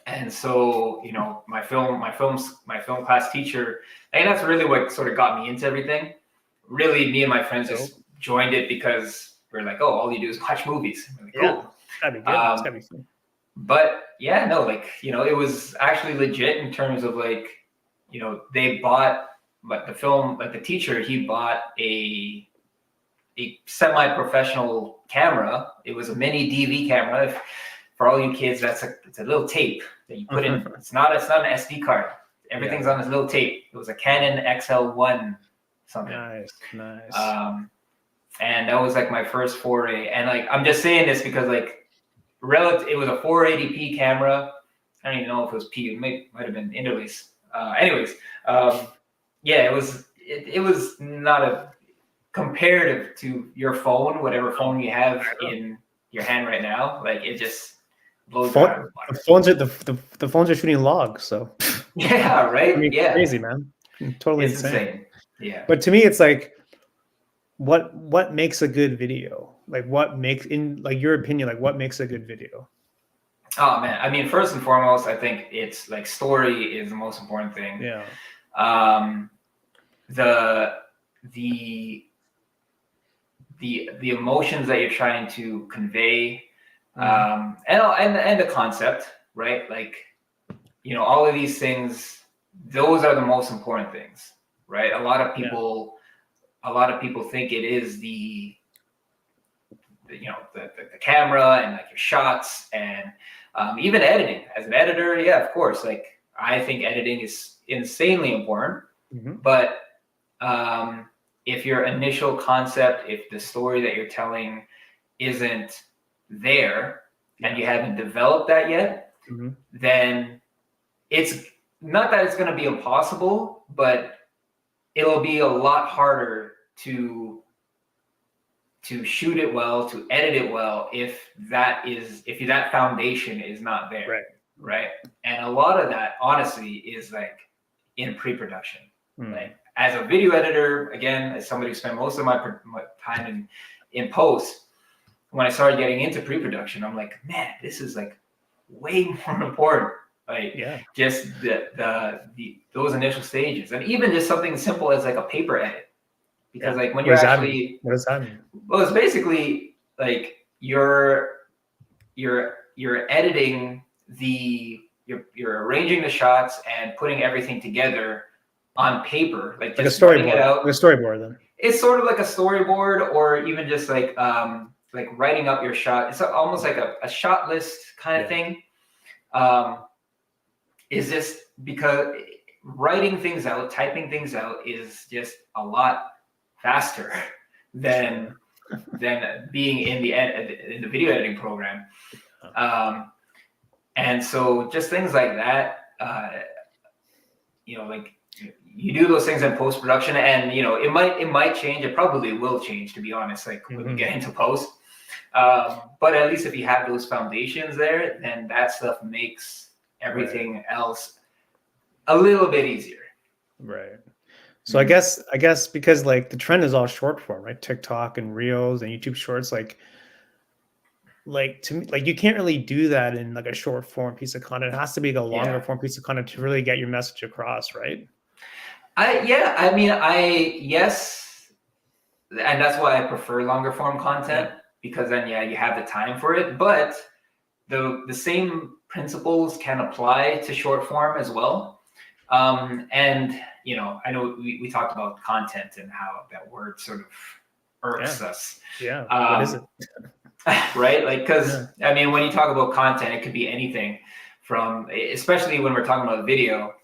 And so, my film class teacher, and that's really what sort of got me into everything. Really, me and my friends just joined it because we're like, all you do is watch movies. Like, cool. That'd be good. It's gotta be fun. But it was actually legit in terms of like, they bought, like the film, like the teacher, he bought a semi-professional camera. It was a mini DV camera. For all you kids, it's a little tape that you put in. It's not an SD card. Everything's on this little tape. It was a Canon XL1 something. Nice. And that was like my first foray. And like, I'm just saying this because like, it was a 480p camera. I don't even know if it was P. It might have been interlace. It was not a comparative to your phone, whatever phone you have in your hand right now. Like it just blows out of the water. The phones are shooting logs, so yeah, right. Crazy, man. Totally insane. Yeah. But to me, it's like, what makes a good video? Like what makes, in like your opinion, like what makes a good video? Oh man, I mean, first and foremost, I think it's like story is the most important thing. Yeah. The emotions that you're trying to convey, and the concept, right? Like, all of these things, those are the most important things, right? A lot of people think it is the camera and like your shots and even editing. As an editor, of course, like I think editing is insanely important. But if your initial concept, if the story that you're telling isn't there and you haven't developed that yet, then it's not that it's going to be impossible, but it'll be a lot harder to shoot it well, to edit it well, if that foundation is not there, right? And a lot of that, honestly, is like in pre-production. Like as a video editor, again, as somebody who spent most of my time in post, when I started getting into pre-production, I'm like, man, this is like way more important. Like just those initial stages, and even just something simple as like a paper edit. Because like when you're actually, what does that mean? Well, it's basically like you're editing you're arranging the shots and putting everything together on paper, like just a storyboard. Like a storyboard, then. It's sort of like a storyboard, or even just like writing up your shot. It's almost like a shot list kind of thing. Is just because writing things out, typing things out is just a lot faster than being in the video editing program. And so just things like that, like you do those things in post-production, and it might change. It probably will change, to be honest, like when we get into post. But at least if you have those foundations there, then that stuff makes everything else a little bit easier. Right. So I guess because like the trend is all short form, right? TikTok and Reels and YouTube Shorts, like to me, like you can't really do that in like a short form piece of content. It has to be the longer form piece of content to really get your message across, right? Yes, and that's why I prefer longer form content, because then you have the time for it. But the same principles can apply to short form as well. And I know we talked about content and how that word sort of irks us. Yeah. What is it? Right? Like, because when you talk about content, it could be anything from, especially when we're talking about video.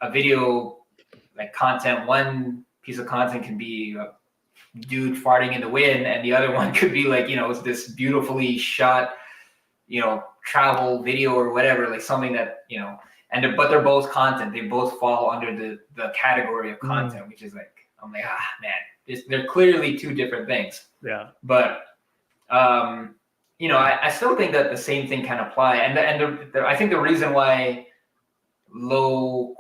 A video like content. One piece of content can be a dude farting in the wind, and the other one could be like, it's this beautifully shot, travel video or whatever, like something that, but they're both content. They both fall under the category of content, which is like, I'm like, man, they're clearly two different things. Yeah. But, I still think that the same thing can apply. And I think the reason why low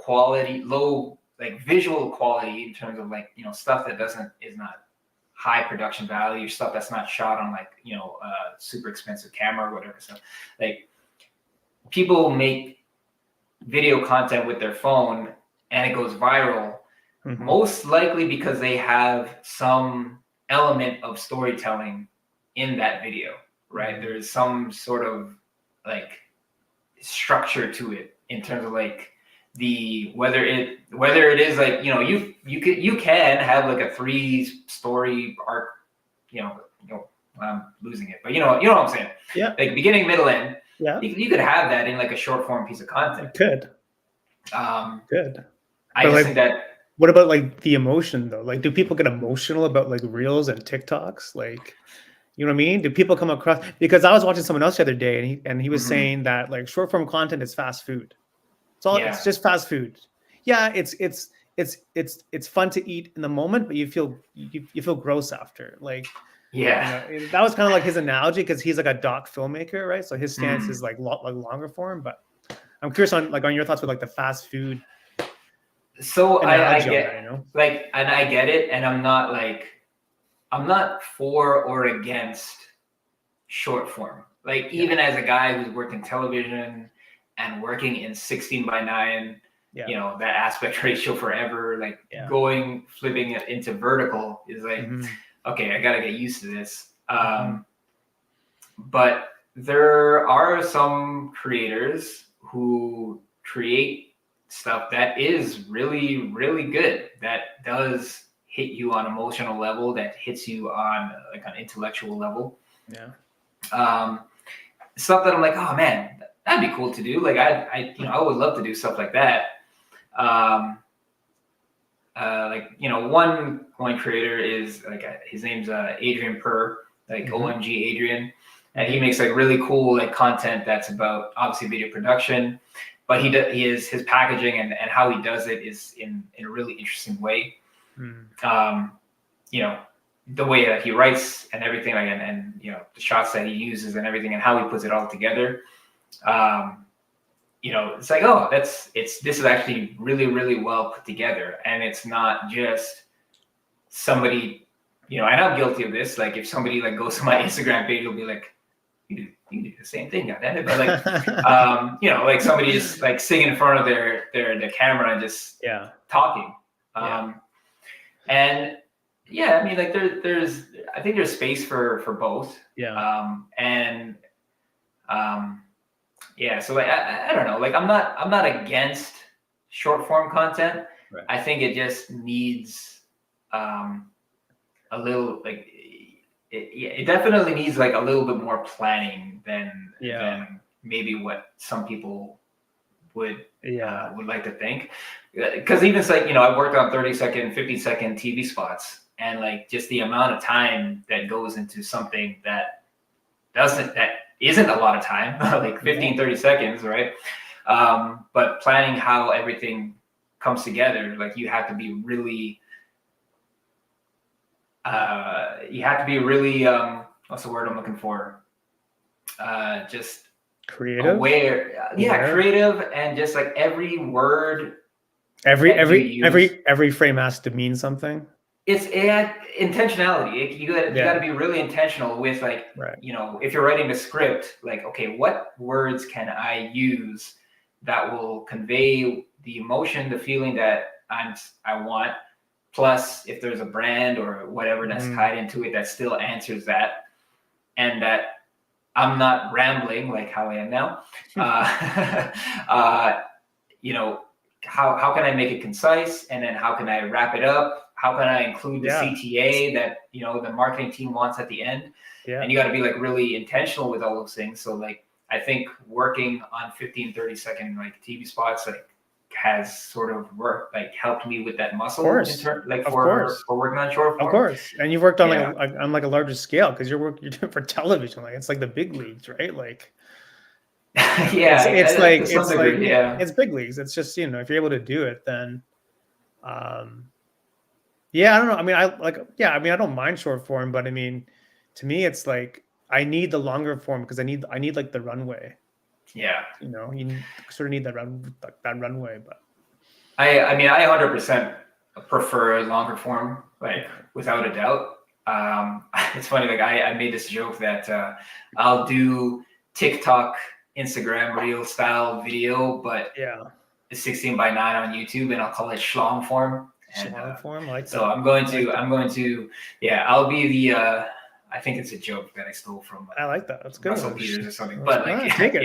like visual quality in terms of like, stuff that is not high production value, stuff that's not shot on like, a super expensive camera or whatever. So like people make video content with their phone and it goes viral, most likely because they have some element of storytelling in that video, right? There's some sort of like structure to it in terms of like whether it is like, you can have like a 3-story arc, I'm losing it, but you know what I'm saying? Yeah. Like beginning, middle, end. Yeah. You could have that in like a short form piece of content. Good. Good. I just think that. What about like the emotion though? Like, do people get emotional about like reels and TikToks? Like, you know what I mean? Do people come across? Because I was watching someone else the other day, and he was saying that like short form content is fast food. It's just fast food. Yeah, it's fun to eat in the moment, but you feel gross after. Like, that was kind of like his analogy, because he's like a doc filmmaker, right? So his stance is like longer form. But I'm curious on your thoughts with like the fast food. So I get like, and I get it, and I'm not for or against short form. Like even as a guy who's worked in television and working in 16:9, that aspect ratio forever, like flipping it into vertical is like, okay, I gotta get used to this. But there are some creators who create stuff that is really, really good, that does hit you on emotional level, that hits you on like an intellectual level. Stuff that I'm like, oh man, that'd be cool to do. Like I would love to do stuff like that. One creator is like, his name's Adrian Purr, like OMG Adrian, and he makes like really cool like content that's about obviously video production, but his packaging and how he does it is in a really interesting way. The way that he writes and everything, like, and the shots that he uses and everything and how he puts it all together. It's like, oh, this is actually really, really well put together. And it's not just somebody, and I'm guilty of this. Like if somebody like goes to my Instagram page, it'll be like, you do the same thing, goddammit. But like, like somebody just like sitting in front of their camera and just talking. And yeah, I mean, like I think there's space for both. So like I don't know, like I'm not against short form content. I think it just needs a little, like it definitely needs like a little bit more planning than maybe what some people would like to think. Because even it's like, I've worked on 30-second, 50-second TV spots, and like just the amount of time that goes into something that isn't a lot of time, like 15-30 seconds, right? But planning how everything comes together, like you have to be really what's the word I'm looking for? Just creative, aware. Creative, and just like every word, every frame has to mean something. It's intentionality. You got to be really intentional with like, if you're writing a script, like, okay, what words can I use that will convey the emotion, the feeling that I want, plus if there's a brand or whatever that's tied into it that still answers that, and that I'm not rambling like how I am now. You know, how can I make it concise, and then how can I wrap it up? How can I include the CTA that, you know, the marketing team wants at the end? Yeah. And you got to be like really intentional with all those things. So like, I think working on 15, 30 second like TV spots like has sort of helped me with that muscle. For working on short form. Of course. And you've worked on like a larger scale, because you're doing for television. Like it's like the big leagues, right? Like it's big leagues. It's just, you know, if you're able to do it, then I don't know. I mean, I don't mind short form, but I mean, to me, it's like I need the longer form, because I need like the runway. Yeah. You know, you sort of need that runway, but I mean, I 100% prefer longer form, like without a doubt. It's funny, like I made this joke that I'll do TikTok, Instagram reel style video, but it's 16 by 9 on YouTube, and I'll call it schlong form. Schlong form, like so. I'm going to, I'll be the. I think it's a joke that I stole from. I like that. That's good. Russell Peters or something. But like, take it.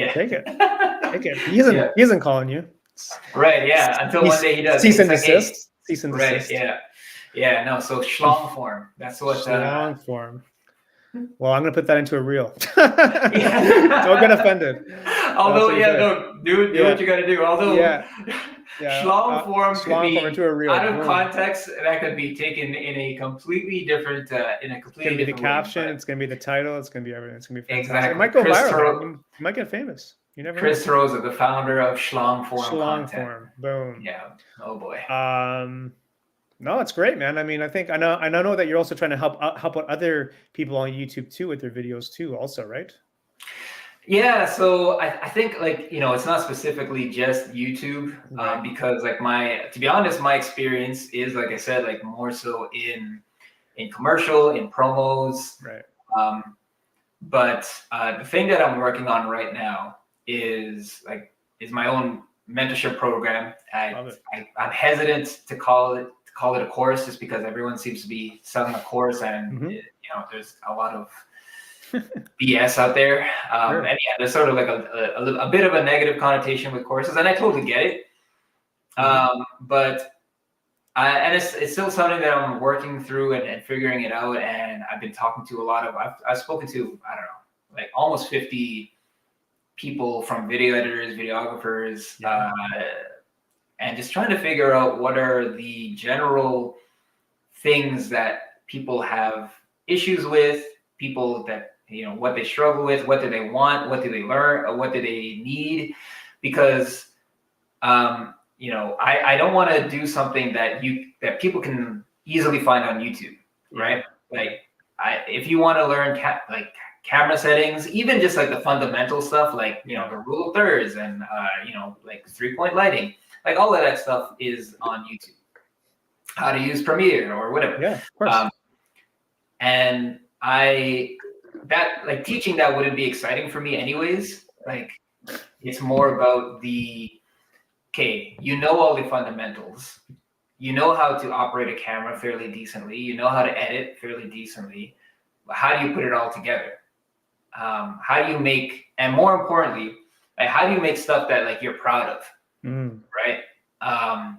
He isn't calling you. Right. Yeah. Until one day he does. Cease and desist. Cease and desist. Right. Yeah. Yeah. No. So schlong form. That's what. Schlong form. Well, I'm gonna put that into a reel. Don't get offended. Although, do what you gotta do. Although, schlong form could be into a reel. Out of context. That could be taken in a completely different, It's gonna be the caption. It's gonna be the title. It's gonna be everything. It's gonna be fantastic. Exactly. It might go viral. You might get famous. You never know. Chris Tarroza, the founder of schlong form. Schlong form. Boom. Yeah. Oh boy. No, it's great, man. I mean, I know that you're also trying to help out other people on YouTube too with their videos too, also, right? Yeah. So I think, like, you know, it's not specifically just YouTube, because like to be honest, my experience is, like I said, like more so in commercial, in promos. Right. But the thing that I'm working on right now is my own mentorship program. I'm hesitant to call it a course, just because everyone seems to be selling a course, and you know, there's a lot of BS out there. And there's sort of like a bit of a negative connotation with courses, and I totally get it. But it's still something that I'm working through and figuring it out. And I've been talking to I've spoken to, I don't know, like almost 50 people, from video editors, videographers, and just trying to figure out what are the general things that people have issues with, people that, you know, what they struggle with, what do they want, what do they learn, or what do they need? Because, you know, I don't want to do something that people can easily find on YouTube, right? Like, if you want to learn camera settings, even just like the fundamental stuff, like, you know, the rule of thirds and, you know, like 3-point lighting, like all of that stuff is on YouTube. How to use Premiere or whatever. Yeah, of course. And teaching that wouldn't be exciting for me anyways. Like, it's more about you know all the fundamentals. You know how to operate a camera fairly decently. You know how to edit fairly decently. But how do you put it all together? How do you make, and more importantly, like, how do you make stuff that like you're proud of, right?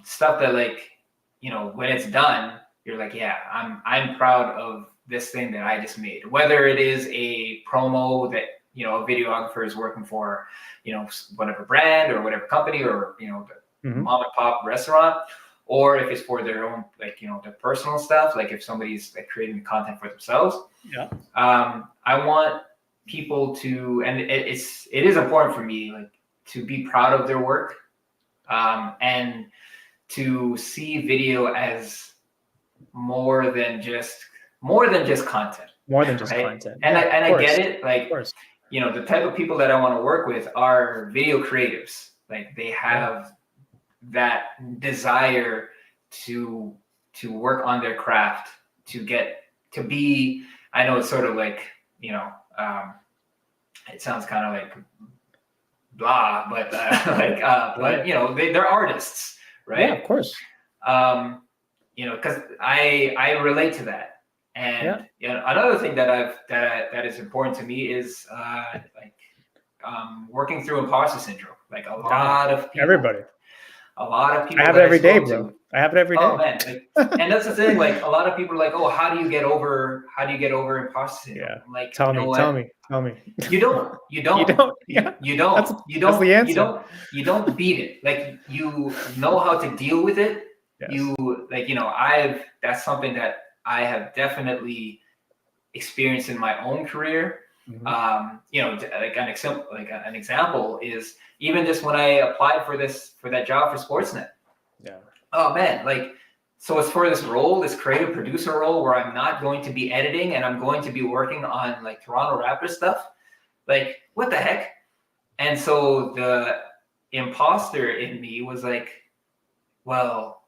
Stuff that, like, you know, when it's done, you're like, yeah, I'm proud of this thing that I just made. Whether it is a promo that, you know, a videographer is working for, you know, whatever brand or whatever company, or, you know, the mom and pop restaurant, or if it's for their own, like, you know, their personal stuff, like if somebody's like creating the content for themselves. I want people to, and it is important for me, like, to be proud of their work, and to see video as more than just content. More than just content. And I get it. Like, you know, the type of people that I want to work with are video creatives. Like, they have that desire to work on their craft, to be, I know it's sort of like, you know, it sounds kind of like blah, but but you know, they're artists, right? Yeah, of course. You know, because I relate to that. And you know, another thing that is important to me is working through imposter syndrome. Like a lot of people, I have it every day, bro. To, I have it every day. Oh man, like, and that's the thing. Like a lot of people are like, oh, how do you get over imposter syndrome? Yeah. I'm like, tell me. You don't. You don't. You don't beat it. Like you know how to deal with it. Yes. You like, you know, that's something that I have definitely experienced in my own career. Mm-hmm. You know, like an example is even just when I applied for that job for Sportsnet. Yeah. Oh man, like, so it's for this role, this creative producer role where I'm not going to be editing and I'm going to be working on like Toronto Raptors stuff. Like, what the heck? And so the imposter in me was like, well,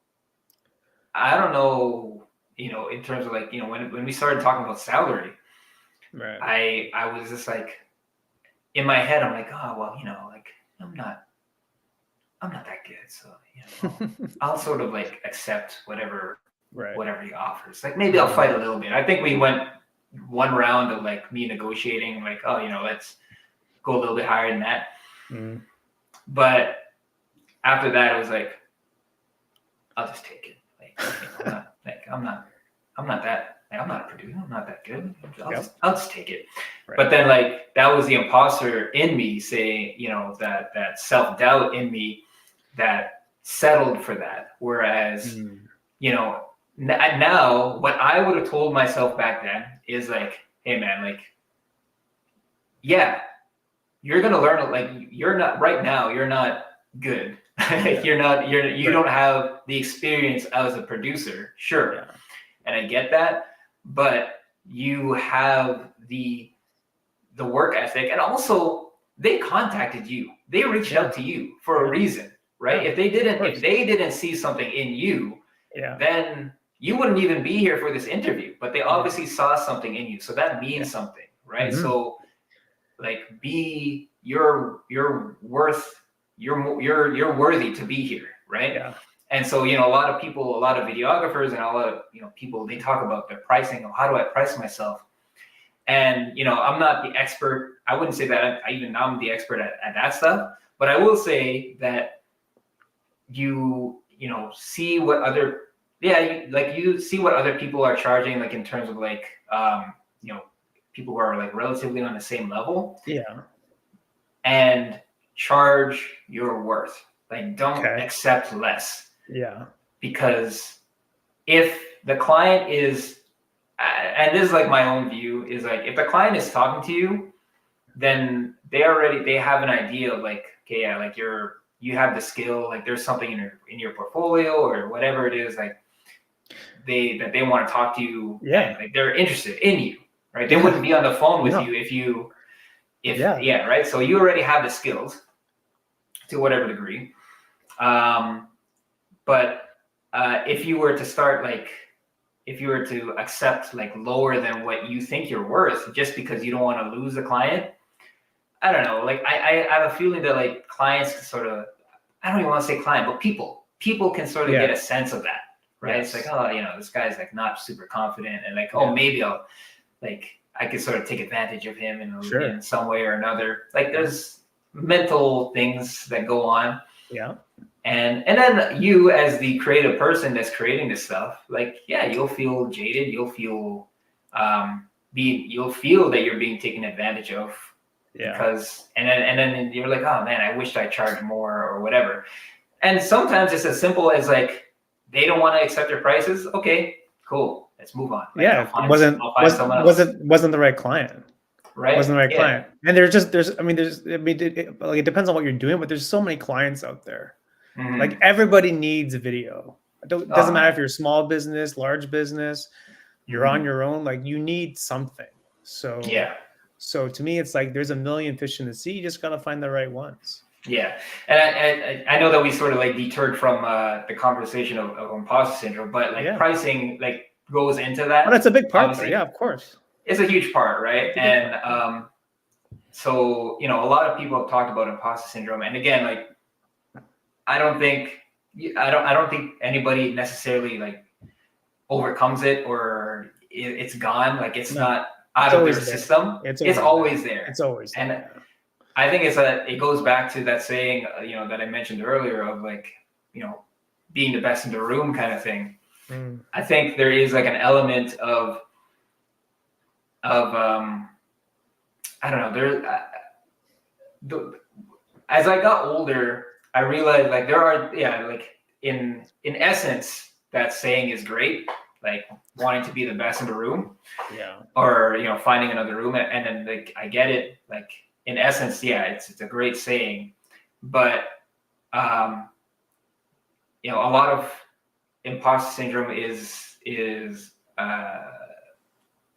I don't know, you know, in terms of like, you know, when we started talking about salary, right. I was just like, in my head, I'm like, oh, well, you know, like, I'm not that good. So, you know, I'll sort of like accept whatever he offers. Like maybe I'll fight a little bit. I think we went one round of like me negotiating, like, oh, you know, let's go a little bit higher than that. Mm. But after that, it was like, I'll just take it. Like, I'm not a producer. I'm not that good. I'll just take it. Right. But then like, that was the imposter in me saying, you know, that self-doubt in me that settled for that. Whereas, you know, now what I would have told myself back then is like, hey man, like, yeah, you're going to learn, like, you're not good. You don't have the experience as a producer. Sure. Yeah. And I get that, but you have the work ethic, and also they contacted you. They reached out to you for a reason, right? Yeah, if they didn't see something in you, then you wouldn't even be here for this interview. But they obviously saw something in you, so that means something, right? Mm-hmm. So, like, you're worthy to be here, right? Yeah. And so, you know, a lot of videographers and a lot of, you know, people, they talk about their pricing. How do I price myself? And, you know, I'm not the expert. I wouldn't say that I'm the expert at that stuff, but I will say that you know, see what other people are charging, like in terms of like, you know, people who are like relatively on the same level. Yeah. And charge your worth. Like, don't accept less. Yeah. Because if the client is, and this is like my own view, is like, if the client is talking to you, then they have an idea of like, okay, yeah, like you have the skill, like there's something in your portfolio or whatever it is, like that they want to talk to you. Yeah. And, like, they're interested in you, right? They wouldn't be on the phone with you right? So you already have the skills to whatever degree. But if you were to accept like lower than what you think you're worth, just because you don't want to lose the client, I don't know. Like I have a feeling that like clients can sort of, I don't even want to say client, but people can sort of get a sense of that, right? Yes. It's like, oh, you know, this guy's like not super confident, and like, oh, maybe I could sort of take advantage of him in some way or another. Like there's mental things that go on. Yeah. And then you, as the creative person that's creating this stuff, like, yeah, you'll feel jaded. You'll feel you'll feel that you're being taken advantage of. Yeah. Because and then you're like, oh man, I wished I charged more or whatever. And sometimes it's as simple as like, they don't want to accept your prices. Okay, cool. Let's move on. Like, yeah, wasn't the right client. Right. Wasn't the right client. And it depends on what you're doing, but there's so many clients out there. Mm-hmm. Like everybody needs a video. It doesn't matter if you're a small business, large business, you're on your own, like you need something. So so to me, it's like there's a million fish in the sea. You just got to find the right ones. Yeah. And I know that we sort of like deterred from the conversation of imposter syndrome, but like pricing like goes into that. Well, that's a big part. Yeah, of course. It's a huge part, right? And so, you know, a lot of people have talked about imposter syndrome, and again, like, I don't think anybody necessarily like overcomes it or it's gone. Like it's not out of their system. It's always there. It's always there. And I think it goes back to that saying, you know, that I mentioned earlier of like, you know, being the best in the room kind of thing. I think there is like an element of I don't know, as I got older, I realized like there are, like in essence, that saying is great, like wanting to be the best in the room, or, you know, finding another room, and then like I get it, like in essence, it's a great saying, but you know, a lot of imposter syndrome is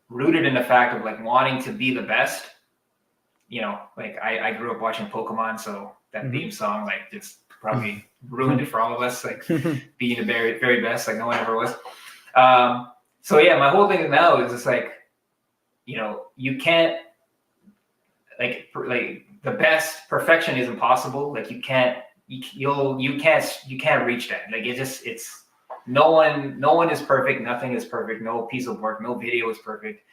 rooted in the fact of like wanting to be the best. You know, like I grew up watching Pokemon, so that theme song like just probably ruined it for all of us, like being the very, very best, like no one ever was. So yeah, my whole thing now is just like, you know, you can't like the best perfection is impossible. Like you can't reach that. Like it's no one is perfect. Nothing is perfect. No piece of work, no video is perfect.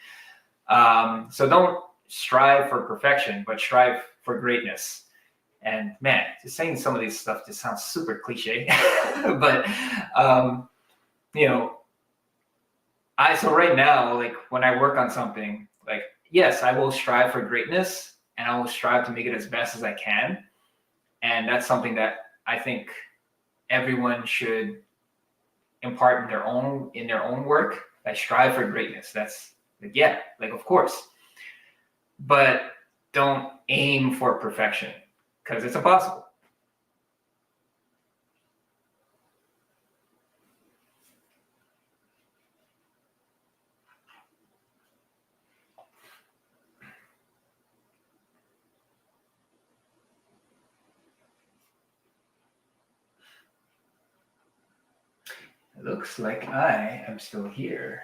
So don't strive for perfection, but strive for greatness. And man, just saying some of these stuff just sounds super cliche, but you know, so right now, like when I work on something, like yes, I will strive for greatness and I will strive to make it as best as I can. And that's something that I think everyone should impart in their own work. Like strive for greatness. That's like, like of course. But don't aim for perfection because it's impossible. It looks like I am still here.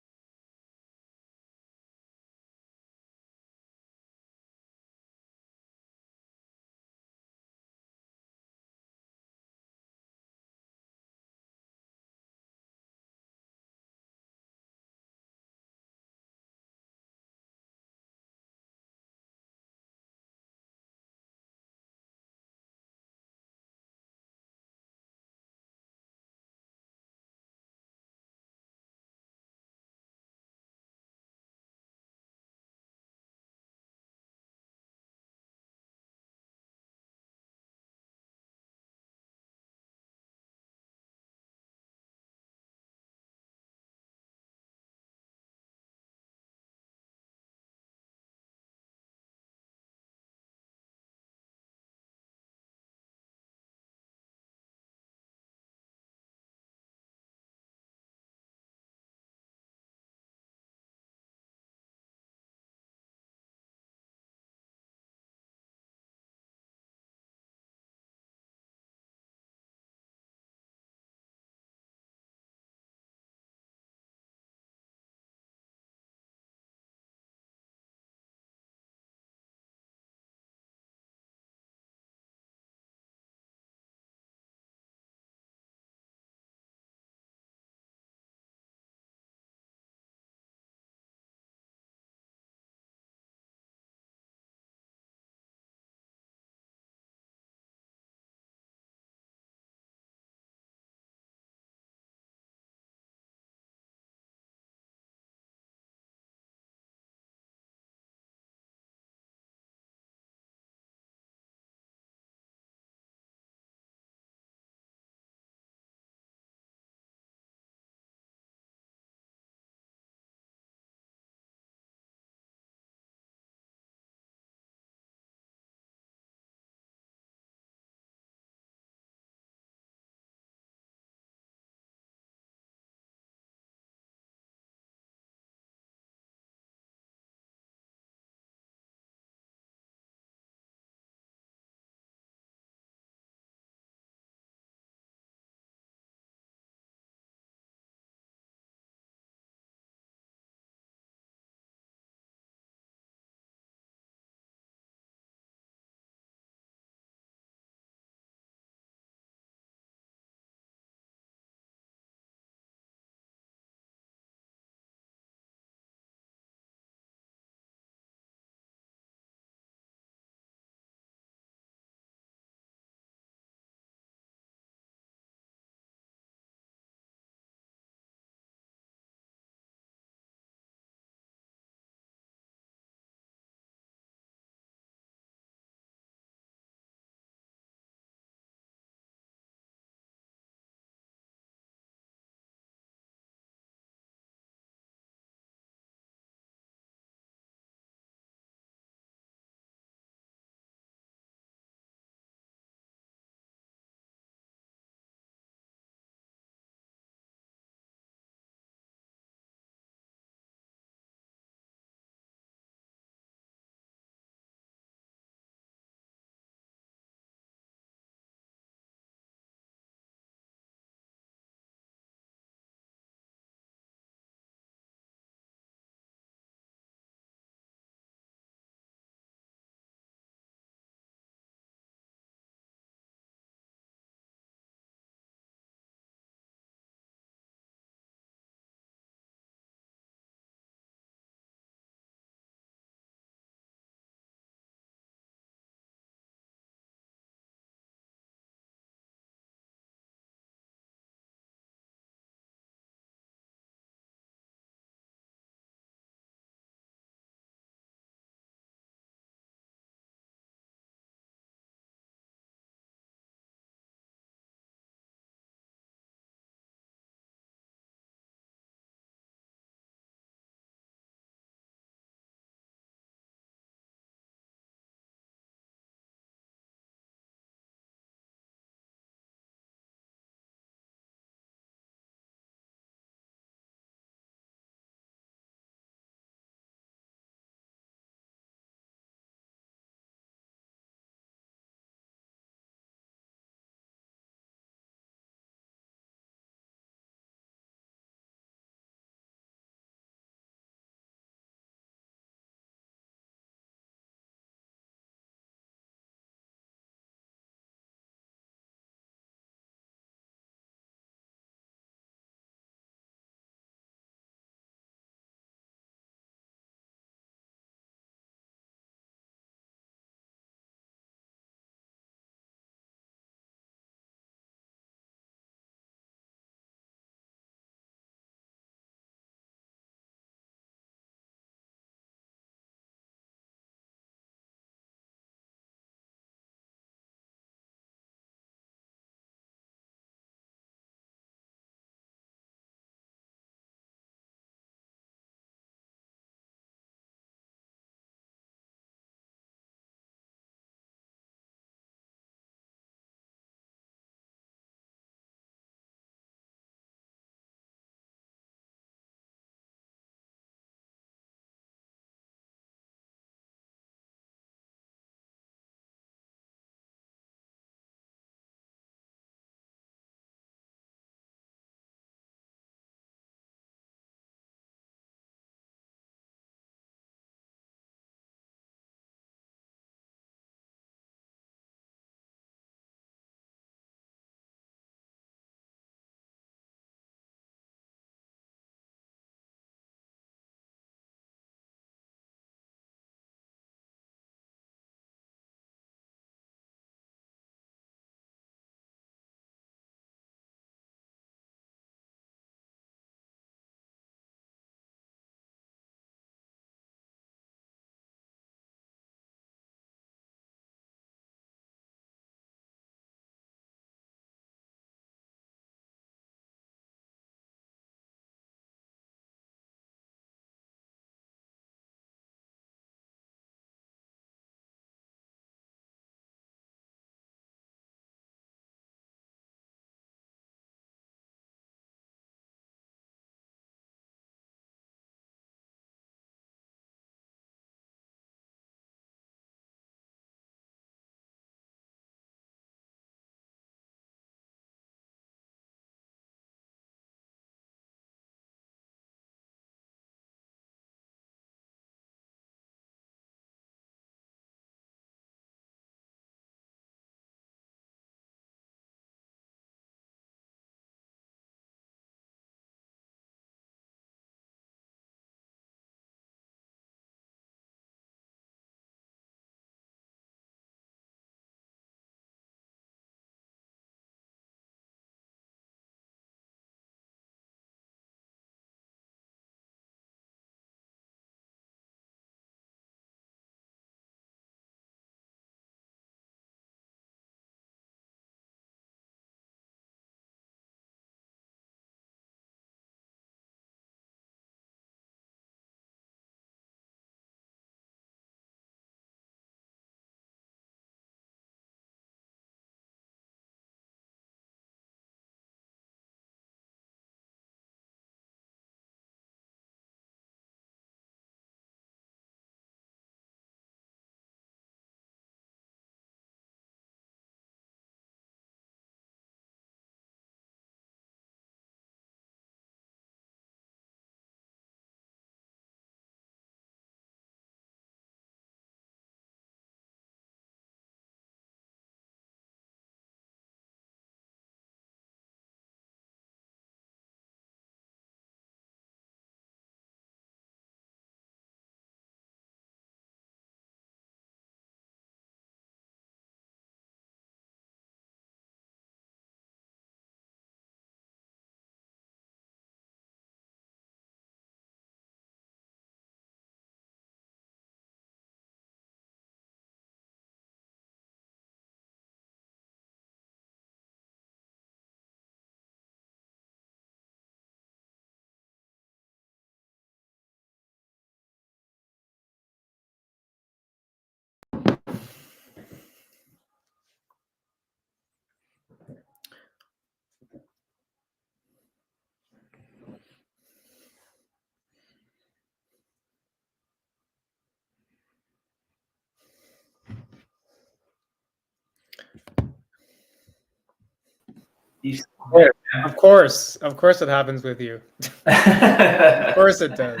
Of course it happens with you. Of course it does.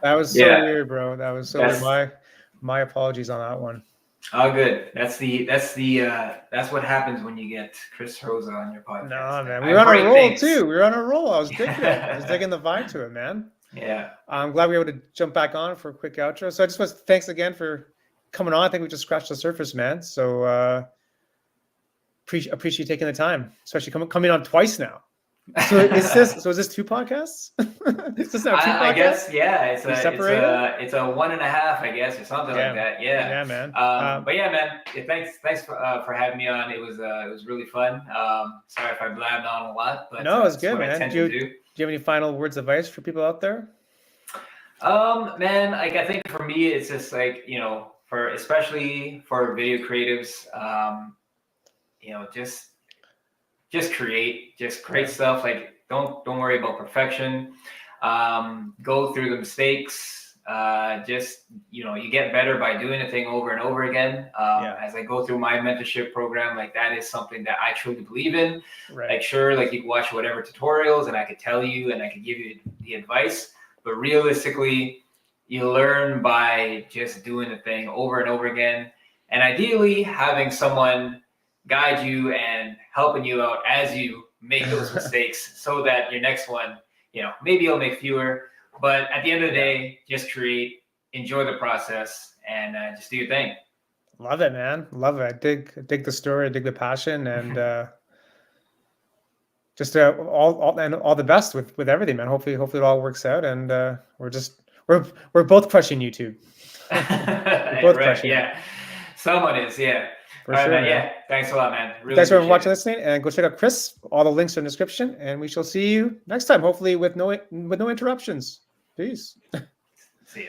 That was so weird, bro. That was so weird. My apologies on that one. Oh, good. That's what happens when you get Chris Tarroza on your podcast. No, man, we were on a roll too. We were on a roll. I was digging it. I was digging the vibe to it, man. Yeah. I'm glad we were able to jump back on for a quick outro. So I just want to thanks again for coming on. I think we just scratched the surface, man. So appreciate you taking the time, especially coming on twice now. So is this 2 podcasts? Is this now 2 podcasts? I guess, yeah. It's a 1.5, I guess, or something like that. Yeah. Yeah, man. But yeah, man. Thanks for having me on. It was really fun. Sorry if I blabbed on a lot, but no, it's good, man. Do you have any final words of advice for people out there? Man, like I think for me, it's just like, especially for video creatives, just create stuff. Like don't worry about perfection. Go through the mistakes. You get better by doing a thing over and over again. As I go through my mentorship program, like that is something that I truly believe in. Right. Like sure, like you can watch whatever tutorials and I could tell you and I could give you the advice, but realistically, you learn by just doing the thing over and over again, and ideally having someone guide you and helping you out as you make those mistakes so that your next one, maybe you'll make fewer, but at the end of the day, just create, enjoy the process, and just do your thing. Love it, man. Love it. I dig the story. I dig the passion, and just all the best with everything, man. Hopefully it all works out, and we're both crushing YouTube. We're both crushing. Yeah. Someone is, yeah. For sure, man. Yeah. Thanks a lot, man. Really thanks for watching, listening, and go check out Chris. All the links are in the description, and we shall see you next time, hopefully with no interruptions. Peace. See ya.